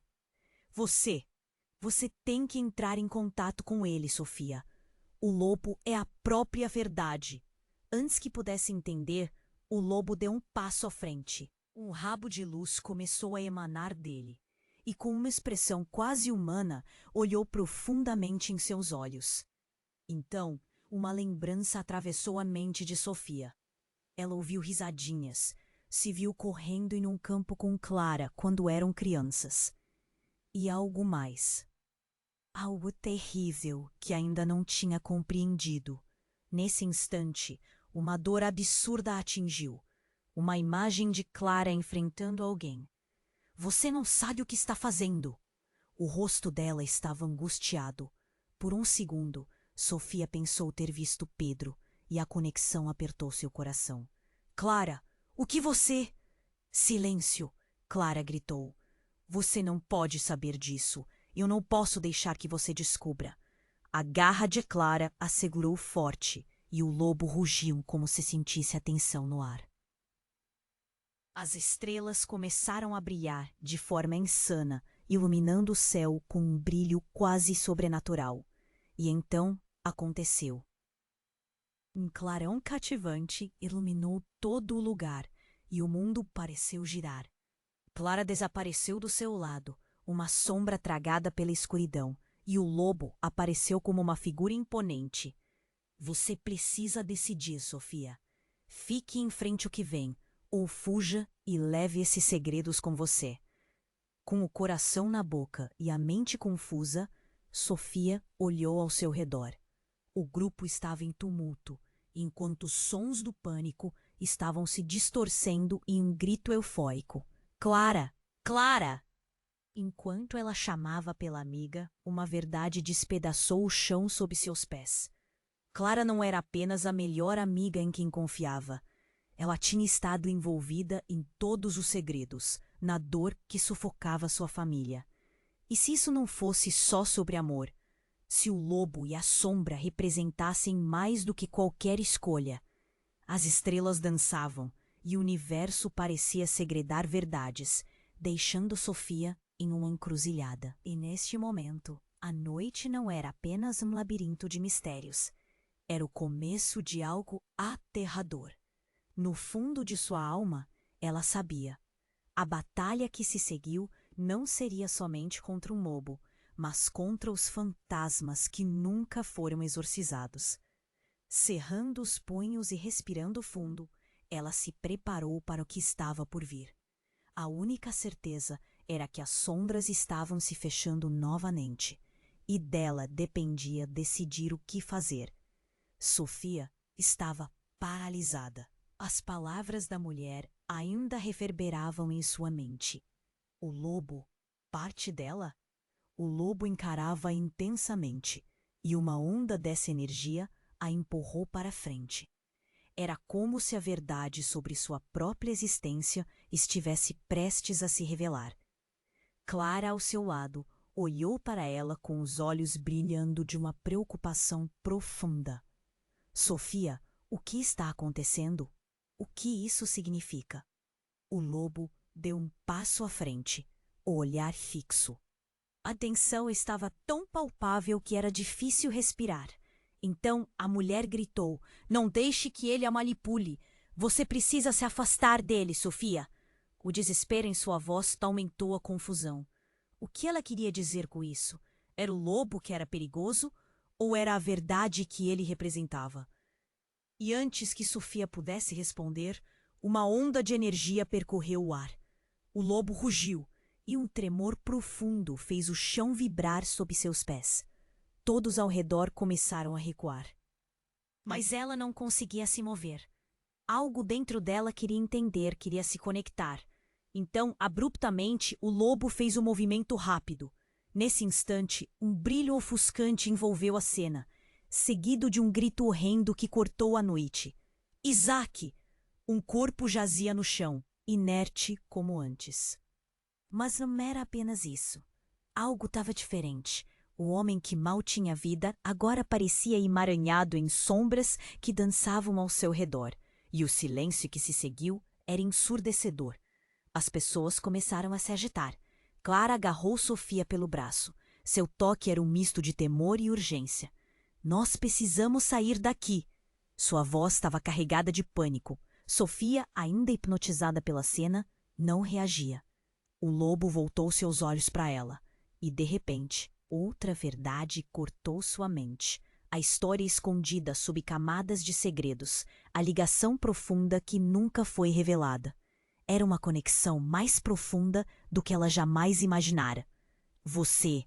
[SPEAKER 1] Você tem que entrar em contato com ele, Sofia. O lobo é a própria verdade. Antes que pudesse entender, o lobo deu um passo à frente. Um rabo de luz começou a emanar dele. E com uma expressão quase humana, olhou profundamente em seus olhos. Então, uma lembrança atravessou a mente de Sofia. Ela ouviu risadinhas, se viu correndo em um campo com Clara quando eram crianças. E algo mais. Algo terrível que ainda não tinha compreendido. Nesse instante, uma dor absurda a atingiu. Uma imagem de Clara enfrentando alguém. Você não sabe o que está fazendo. O rosto dela estava angustiado. Por um segundo, Sofia pensou ter visto Pedro e a conexão apertou seu coração. Clara, o que você... Silêncio! Clara gritou. Você não pode saber disso. Eu não posso deixar que você descubra. A garra de Clara a segurou forte e o lobo rugiu como se sentisse a tensão no ar. As estrelas começaram a brilhar de forma insana, iluminando o céu com um brilho quase sobrenatural. E então aconteceu. Um clarão cativante iluminou todo o lugar e o mundo pareceu girar. Clara desapareceu do seu lado, uma sombra tragada pela escuridão, e o lobo apareceu como uma figura imponente. Você precisa decidir, Sofia. Fique em frente ao que vem, ou fuja e leve esses segredos com você. Com o coração na boca e a mente confusa, Sofia olhou ao seu redor. O grupo estava em tumulto, enquanto os sons do pânico estavam se distorcendo em um grito eufórico. Clara! Clara! Enquanto ela chamava pela amiga, uma verdade despedaçou o chão sob seus pés. Clara não era apenas a melhor amiga em quem confiava. Ela tinha estado envolvida em todos os segredos, na dor que sufocava sua família. E se isso não fosse só sobre amor? Se o lobo e a sombra representassem mais do que qualquer escolha? As estrelas dançavam e o universo parecia segredar verdades, deixando Sofia em uma encruzilhada. E neste momento, a noite não era apenas um labirinto de mistérios. Era o começo de algo aterrador. No fundo de sua alma, ela sabia. A batalha que se seguiu não seria somente contra um lobo, mas contra os fantasmas que nunca foram exorcizados. Cerrando os punhos e respirando fundo, ela se preparou para o que estava por vir. A única certeza era que as sombras estavam se fechando novamente, e dela dependia decidir o que fazer. Sofia estava paralisada. As palavras da mulher ainda reverberavam em sua mente. O lobo, parte dela? O lobo encarava-a intensamente, e uma onda dessa energia a empurrou para frente. Era como se a verdade sobre sua própria existência estivesse prestes a se revelar. Clara, ao seu lado, olhou para ela com os olhos brilhando de uma preocupação profunda. Sofia, o que está acontecendo? O que isso significa? O lobo deu um passo à frente, o olhar fixo. A tensão estava tão palpável que era difícil respirar. Então a mulher gritou: "Não deixe que ele a manipule. Você precisa se afastar dele, Sofia." O desespero em sua voz aumentou a confusão. O que ela queria dizer com isso? Era o lobo que era perigoso ou era a verdade que ele representava? E antes que Sofia pudesse responder, uma onda de energia percorreu o ar. O lobo rugiu e um tremor profundo fez o chão vibrar sob seus pés. Todos ao redor começaram a recuar. Mas ela não conseguia se mover. Algo dentro dela queria entender, queria se conectar. Então, abruptamente, o lobo fez um movimento rápido. Nesse instante, um brilho ofuscante envolveu a cena, seguido de um grito horrendo que cortou a noite. Isaac! Um corpo jazia no chão, inerte como antes. Mas não era apenas isso. Algo estava diferente. O homem que mal tinha vida agora parecia emaranhado em sombras que dançavam ao seu redor, e o silêncio que se seguiu era ensurdecedor. As pessoas começaram a se agitar. Clara agarrou Sofia pelo braço. Seu toque era um misto de temor e urgência. "Nós precisamos sair daqui." Sua voz estava carregada de pânico. Sofia, ainda hipnotizada pela cena, não reagia. O lobo voltou seus olhos para ela. E, de repente, outra verdade cortou sua mente. A história escondida sob camadas de segredos. A ligação profunda que nunca foi revelada. Era uma conexão mais profunda do que ela jamais imaginara. Você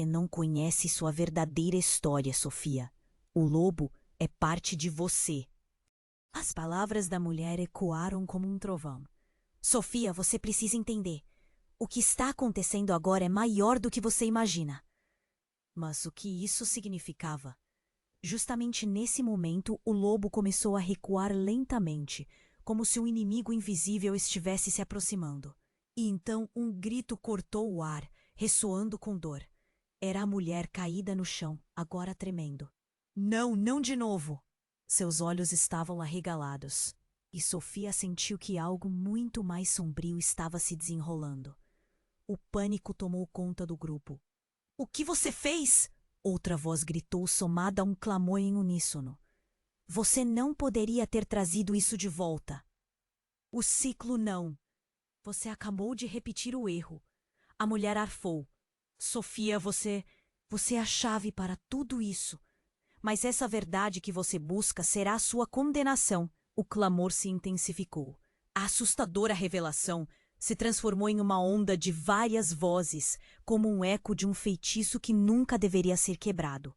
[SPEAKER 1] não conhece sua verdadeira história, Sofia. O lobo é parte de você." As palavras da mulher ecoaram como um trovão. "Sofia, você precisa entender. O que está acontecendo agora é maior do que você imagina." Mas o que isso significava? Justamente nesse momento, o lobo começou a recuar lentamente, como se um inimigo invisível estivesse se aproximando. E então um grito cortou o ar, ressoando com dor. Era a mulher caída no chão, agora tremendo. "Não, não de novo!" Seus olhos estavam arregalados, e Sofia sentiu que algo muito mais sombrio estava se desenrolando. O pânico tomou conta do grupo. "O que você fez?" Outra voz gritou, somada a um clamor em uníssono. "Você não poderia ter trazido isso de volta." "O ciclo não. Você acabou de repetir o erro." A mulher arfou. "Sofia, você é a chave para tudo isso. Mas essa verdade que você busca será a sua condenação." O clamor se intensificou. A assustadora revelação se transformou em uma onda de várias vozes, como um eco de um feitiço que nunca deveria ser quebrado.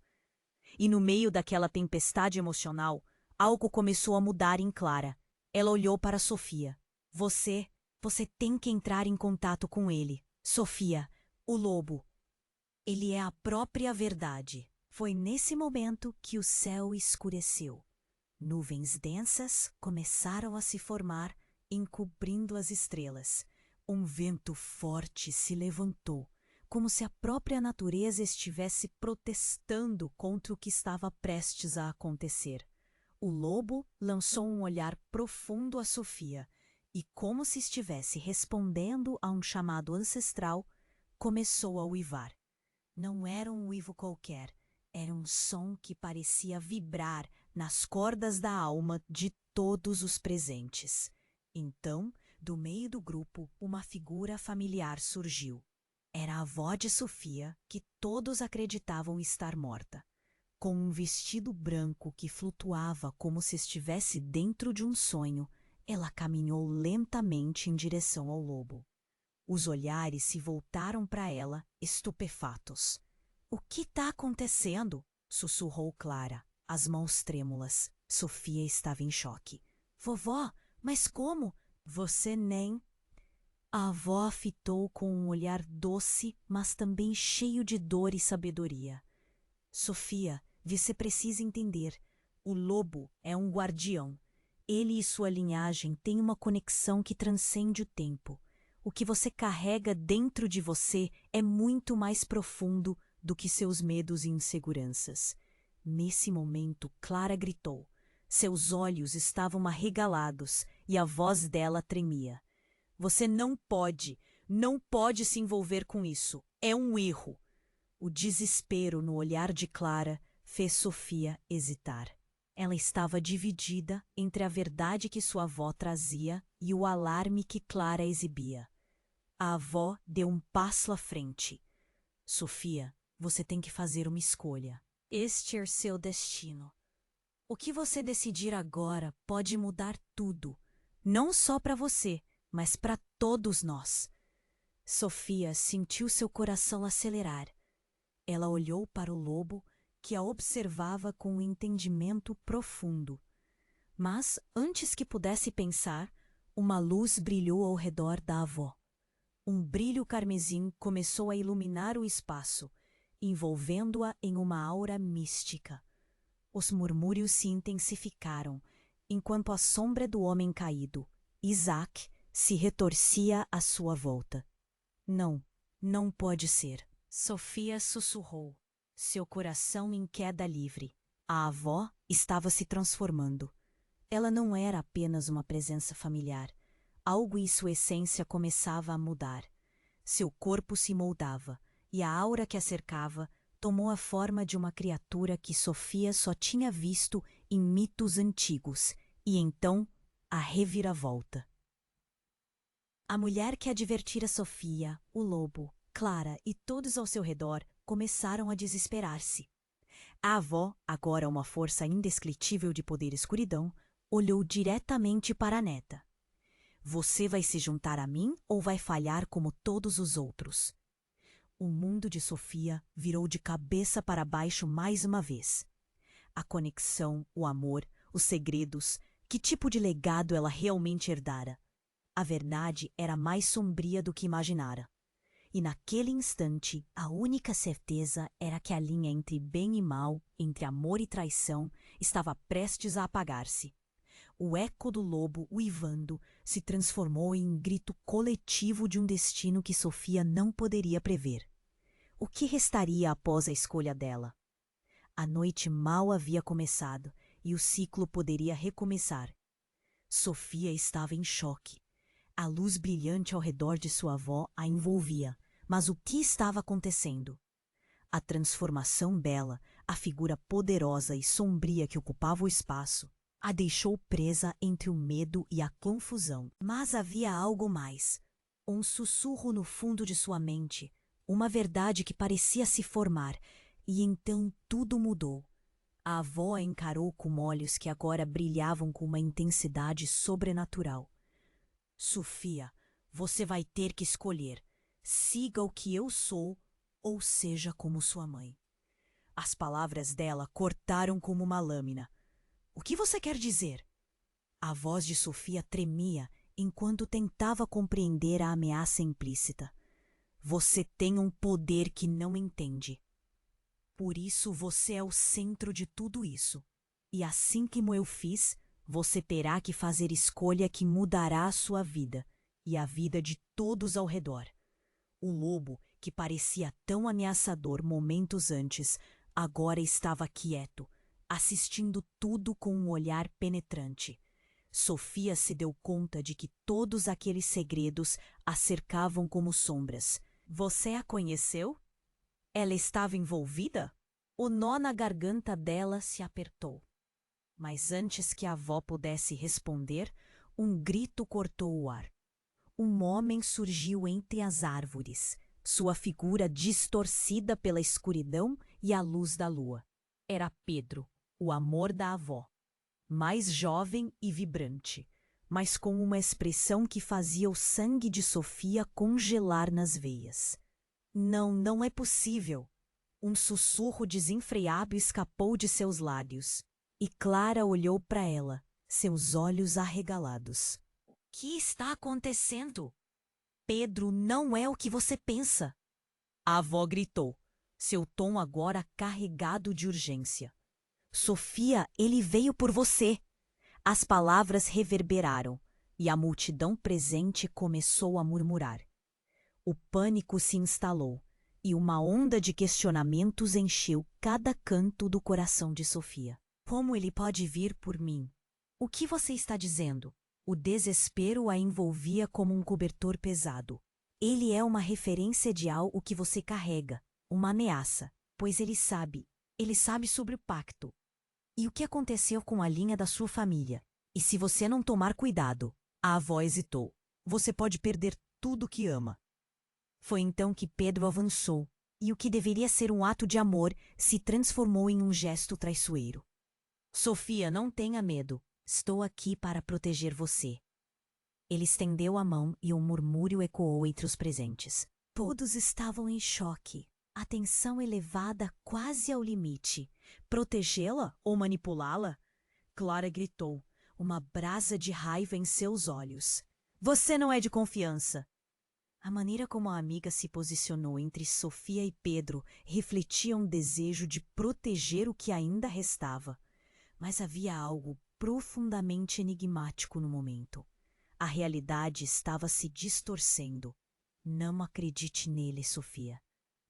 [SPEAKER 1] E no meio daquela tempestade emocional, algo começou a mudar em Clara. Ela olhou para Sofia. Você tem que entrar em contato com ele. Sofia, o lobo. Ele é a própria verdade. Foi nesse momento que o céu escureceu. Nuvens densas começaram a se formar, encobrindo as estrelas. Um vento forte se levantou, como se a própria natureza estivesse protestando contra o que estava prestes a acontecer. O lobo lançou um olhar profundo a Sofia e, como se estivesse respondendo a um chamado ancestral, começou a uivar. Não era um uivo qualquer, era um som que parecia vibrar nas cordas da alma de todos os presentes. Então, do meio do grupo, uma figura familiar surgiu. Era a avó de Sofia, que todos acreditavam estar morta. Com um vestido branco que flutuava como se estivesse dentro de um sonho, ela caminhou lentamente em direção ao lobo. Os olhares se voltaram para ela, estupefatos. "O que está acontecendo?" sussurrou Clara, as mãos trêmulas. Sofia estava em choque. "Vovó, mas como? Você nem..." A avó a fitou com um olhar doce, mas também cheio de dor e sabedoria. "Sofia, você precisa entender. O lobo é um guardião. Ele e sua linhagem têm uma conexão que transcende o tempo. O que você carrega dentro de você é muito mais profundo do que seus medos e inseguranças." Nesse momento, Clara gritou. Seus olhos estavam arregalados e a voz dela tremia. "Você não pode se envolver com isso. É um erro." O desespero no olhar de Clara fez Sofia hesitar. Ela estava dividida entre a verdade que sua avó trazia e o alarme que Clara exibia. A avó deu um passo à frente. "Sofia, você tem que fazer uma escolha. Este é seu destino. O que você decidir agora pode mudar tudo, não só para você, mas para todos nós." Sofia sentiu seu coração acelerar. Ela olhou para o lobo, que a observava com um entendimento profundo. Mas, antes que pudesse pensar, uma luz brilhou ao redor da avó. Um brilho carmesim começou a iluminar o espaço, envolvendo-a em uma aura mística. Os murmúrios se intensificaram, enquanto a sombra do homem caído, Isaac, se retorcia à sua volta. "Não, não pode ser." Sofia sussurrou, seu coração em queda livre. A avó estava se transformando. Ela não era apenas uma presença familiar. Algo em sua essência começava a mudar. Seu corpo se moldava, e a aura que a cercava tomou a forma de uma criatura que Sofia só tinha visto em mitos antigos, e então a reviravolta. A mulher que advertira Sofia, o lobo, Clara e todos ao seu redor começaram a desesperar-se. A avó, agora uma força indescritível de poder e escuridão, olhou diretamente para a neta. "Você vai se juntar a mim ou vai falhar como todos os outros?" O mundo de Sofia virou de cabeça para baixo mais uma vez. A conexão, o amor, os segredos, que tipo de legado ela realmente herdara? A verdade era mais sombria do que imaginara. E naquele instante, a única certeza era que a linha entre bem e mal, entre amor e traição, estava prestes a apagar-se. O eco do lobo uivando se transformou em um grito coletivo de um destino que Sofia não poderia prever. O que restaria após a escolha dela? A noite mal havia começado e o ciclo poderia recomeçar. Sofia estava em choque. A luz brilhante ao redor de sua avó a envolvia, mas o que estava acontecendo? A transformação dela, a figura poderosa e sombria que ocupava o espaço, a deixou presa entre o medo e a confusão. Mas havia algo mais. Um sussurro no fundo de sua mente, uma verdade que parecia se formar, e então tudo mudou. A avó a encarou com olhos que agora brilhavam com uma intensidade sobrenatural. "Sofia, Você vai ter que escolher. Siga o que eu sou ou seja como sua mãe. As palavras dela cortaram como uma lâmina. O que você quer dizer? A voz de Sofia tremia enquanto tentava compreender a ameaça implícita. Você tem um poder que não entende. Por isso você é o centro de tudo isso. E assim como eu fiz, você terá que fazer escolha que mudará a sua vida e a vida de todos ao redor. O lobo, que parecia tão ameaçador momentos antes, agora estava quieto, assistindo tudo com um olhar penetrante. Sofia se deu conta de que todos aqueles segredos a cercavam como sombras. Você a conheceu? Ela estava envolvida? O nó na garganta dela se apertou. Mas antes que a avó pudesse responder, um grito cortou o ar. Um homem surgiu entre as árvores, sua figura distorcida pela escuridão e a luz da lua. Era Pedro, o amor da avó. Mais jovem e vibrante, mas com uma expressão que fazia o sangue de Sofia congelar nas veias. Não, não é possível. Um sussurro desenfreado escapou de seus lábios, e Clara olhou para ela, seus olhos arregalados. O que está acontecendo? Pedro não é o que você pensa. A avó gritou, seu tom agora carregado de urgência. Sofia, ele veio por você. As palavras reverberaram, e a multidão presente começou a murmurar. O pânico se instalou, e uma onda de questionamentos encheu cada canto do coração de Sofia. Como ele pode vir por mim? O que você está dizendo? O desespero a envolvia como um cobertor pesado. Ele é uma referência de algo que você carrega, uma ameaça, pois ele sabe sobre o pacto. E o que aconteceu com a linha da sua família? E se você não tomar cuidado? A avó hesitou. Você pode perder tudo que ama. Foi então que Pedro avançou, e o que deveria ser um ato de amor se transformou em um gesto traiçoeiro. Sofia, não tenha medo. Estou aqui para proteger você. Ele estendeu a mão e um murmúrio ecoou entre os presentes. Todos estavam em choque, a tensão elevada quase ao limite. Protegê-la ou manipulá-la? Clara gritou, uma brasa de raiva em seus olhos. Você não é de confiança. A maneira como a amiga se posicionou entre Sofia e Pedro refletia um desejo de proteger o que ainda restava. Mas havia algo profundamente enigmático no momento. A realidade estava se distorcendo. Não acredite nele, Sofia.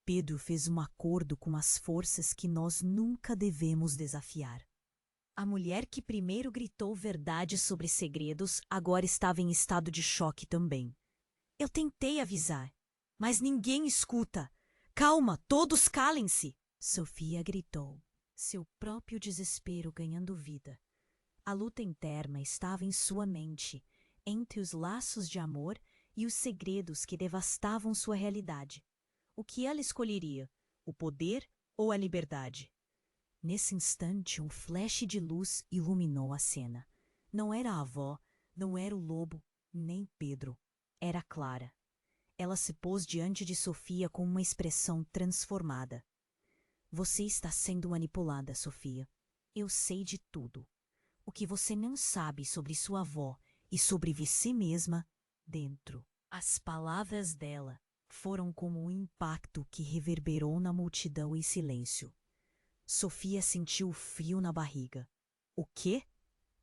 [SPEAKER 1] Pedro fez um acordo com as forças que nós nunca devemos desafiar. A mulher que primeiro gritou verdade sobre segredos agora estava em estado de choque também. Eu tentei avisar, mas ninguém escuta. Calma, todos calem-se! Sofia gritou, seu próprio desespero ganhando vida. A luta interna estava em sua mente, entre os laços de amor e os segredos que devastavam sua realidade. O que ela escolheria? O poder ou a liberdade? Nesse instante, um flash de luz iluminou a cena. Não era a avó, não era o lobo, nem Pedro. Era Clara. Ela se pôs diante de Sofia com uma expressão transformada. Você está sendo manipulada, Sofia. Eu sei de tudo. O que você não sabe sobre sua avó e sobre você mesma dentro. As palavras dela foram como um impacto que reverberou na multidão em silêncio. Sofia sentiu frio na barriga. O quê?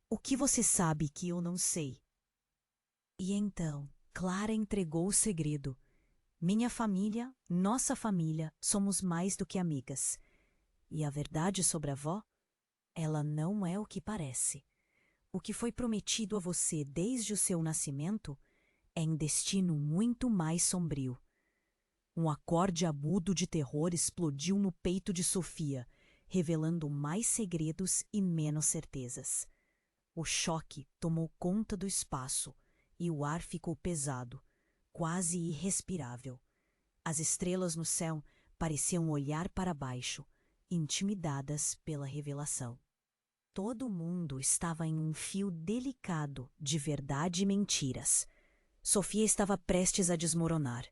[SPEAKER 1] O que você sabe que eu não sei? E então, Clara entregou o segredo. Minha família, nossa família, somos mais do que amigas. E a verdade sobre a avó? Ela não é o que parece. O que foi prometido a você desde o seu nascimento é em destino muito mais sombrio. Um acorde agudo de terror explodiu no peito de Sofia, revelando mais segredos e menos certezas. O choque tomou conta do espaço e o ar ficou pesado, quase irrespirável. As estrelas no céu pareciam olhar para baixo, intimidadas pela revelação. Todo mundo estava em um fio delicado de verdade e mentiras. Sofia estava prestes a desmoronar.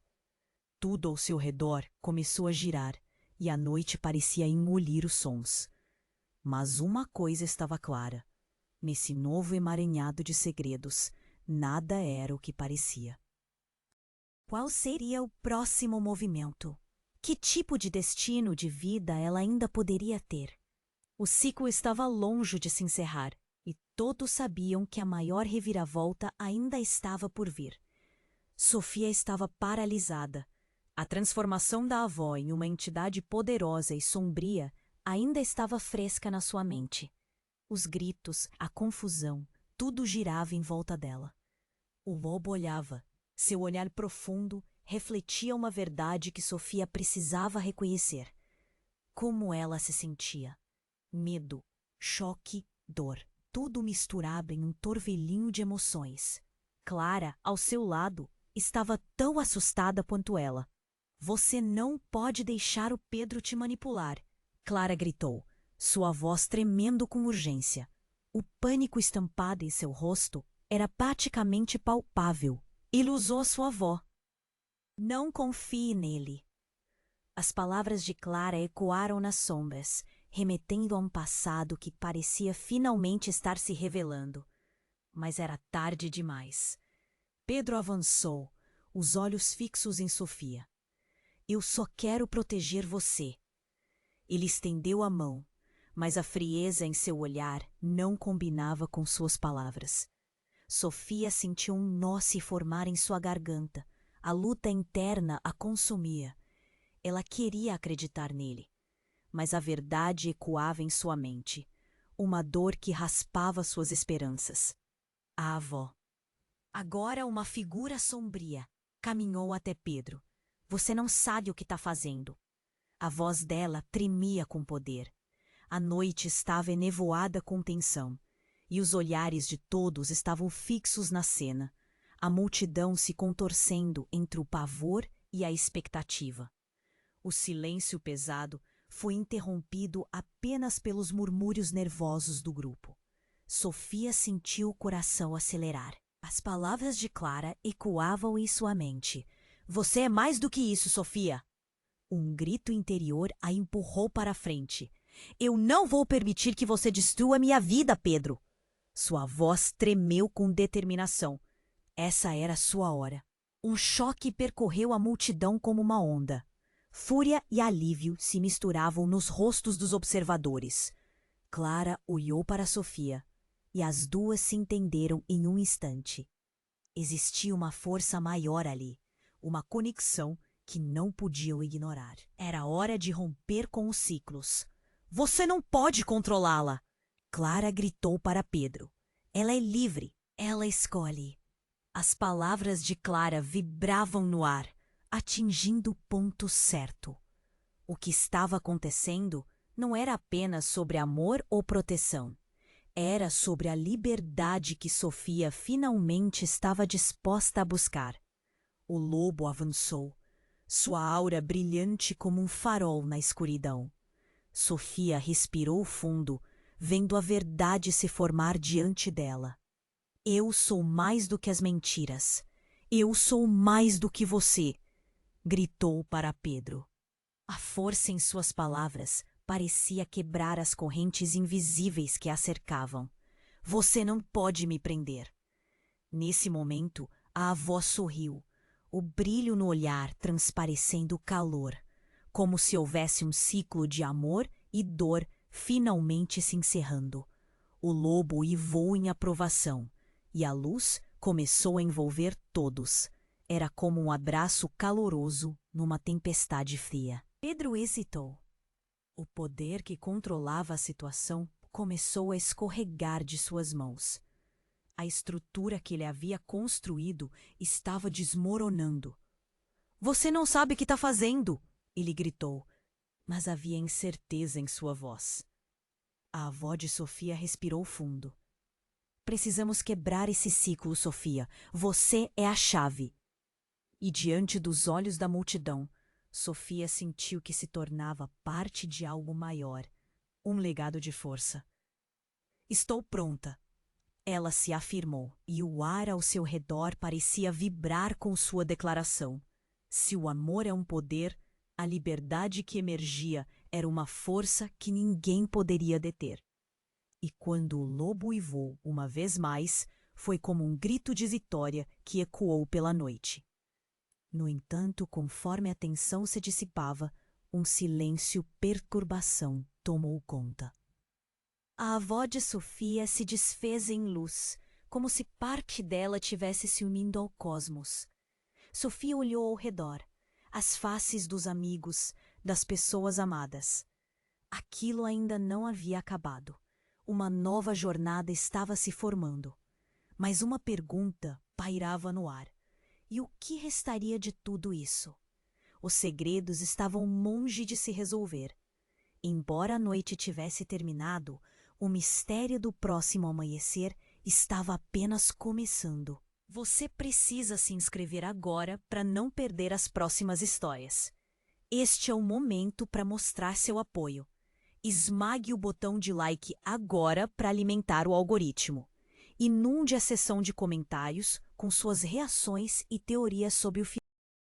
[SPEAKER 1] Tudo ao seu redor começou a girar e a noite parecia engolir os sons. Mas uma coisa estava clara: nesse novo emaranhado de segredos, nada era o que parecia. Qual seria o próximo movimento? Que tipo de destino de vida ela ainda poderia ter? O ciclo estava longe de se encerrar e todos sabiam que a maior reviravolta ainda estava por vir. Sofia estava paralisada. A transformação da avó em uma entidade poderosa e sombria ainda estava fresca na sua mente. Os gritos, a confusão, tudo girava em volta dela. O lobo olhava. Seu olhar profundo refletia uma verdade que Sofia precisava reconhecer. Como ela se sentia? Medo, choque, dor, tudo misturado em um torvelinho de emoções. Clara, ao seu lado, estava tão assustada quanto ela. Você não pode deixar o Pedro te manipular, Clara gritou, sua voz tremendo com urgência. O pânico estampado em seu rosto era praticamente palpável. Ele usou sua avó. Não confie nele. As palavras de Clara ecoaram nas sombras, remetendo a um passado que parecia finalmente estar se revelando. Mas era tarde demais. Pedro avançou, os olhos fixos em Sofia. Eu só quero proteger você. Ele estendeu a mão, mas a frieza em seu olhar não combinava com suas palavras. Sofia sentiu um nó se formar em sua garganta. A luta interna a consumia. Ela queria acreditar nele, mas a verdade ecoava em sua mente, uma dor que raspava suas esperanças. A avó. Agora uma figura sombria caminhou até Pedro. Você não sabe o que está fazendo. A voz dela tremia com poder. A noite estava enevoada com tensão, e os olhares de todos estavam fixos na cena, a multidão se contorcendo entre o pavor e a expectativa. O silêncio pesado foi interrompido apenas pelos murmúrios nervosos do grupo. Sofia sentiu o coração acelerar. As palavras de Clara ecoavam em sua mente. Você é mais do que isso, Sofia! Um grito interior a empurrou para a frente. Eu não vou permitir que você destrua minha vida, Pedro! Sua voz tremeu com determinação. Essa era sua hora. Um choque percorreu a multidão como uma onda. Fúria e alívio se misturavam nos rostos dos observadores. Clara olhou para Sofia, e as duas se entenderam em um instante. Existia uma força maior ali, uma conexão que não podiam ignorar. Era hora de romper com os ciclos. Você não pode controlá-la! Clara gritou para Pedro. Ela é livre, ela escolhe. As palavras de Clara vibravam no ar, atingindo o ponto certo. O que estava acontecendo não era apenas sobre amor ou proteção. Era sobre a liberdade que Sofia finalmente estava disposta a buscar. O lobo avançou, sua aura brilhante como um farol na escuridão. Sofia respirou fundo, vendo a verdade se formar diante dela. Eu sou mais do que as mentiras. Eu sou mais do que você, gritou para Pedro. A força em suas palavras parecia quebrar as correntes invisíveis que a cercavam. Você não pode me prender. Nesse momento, a avó sorriu, o brilho no olhar transparecendo calor, como se houvesse um ciclo de amor e dor finalmente se encerrando. O lobo uivou em aprovação, e a luz começou a envolver todos. Era como um abraço caloroso numa tempestade fria. Pedro hesitou. O poder que controlava a situação começou a escorregar de suas mãos. A estrutura que ele havia construído estava desmoronando. Você não sabe o que está fazendo! Ele gritou, mas havia incerteza em sua voz. A avó de Sofia respirou fundo. Precisamos quebrar esse ciclo, Sofia. Você é a chave. E diante dos olhos da multidão, Sofia sentiu que se tornava parte de algo maior, um legado de força. Estou pronta. Ela se afirmou, e o ar ao seu redor parecia vibrar com sua declaração. Se o amor é um poder, a liberdade que emergia era uma força que ninguém poderia deter. E quando o lobo uivou uma vez mais, foi como um grito de vitória que ecoou pela noite. No entanto, conforme a tensão se dissipava, um silêncio perturbação tomou conta. A avó de Sofia se desfez em luz, como se parte dela tivesse se unindo ao cosmos. Sofia olhou ao redor, as faces dos amigos, das pessoas amadas. Aquilo ainda não havia acabado. Uma nova jornada estava se formando. Mas uma pergunta pairava no ar. E o que restaria de tudo isso? Os segredos estavam longe de se resolver. Embora a noite tivesse terminado, o mistério do próximo amanhecer estava apenas começando. Você precisa se inscrever agora para não perder as próximas histórias. Este é o momento para mostrar seu apoio. Esmague o botão de like agora para alimentar o algoritmo. Inunde a seção de comentários com suas reações e teorias sobre o final.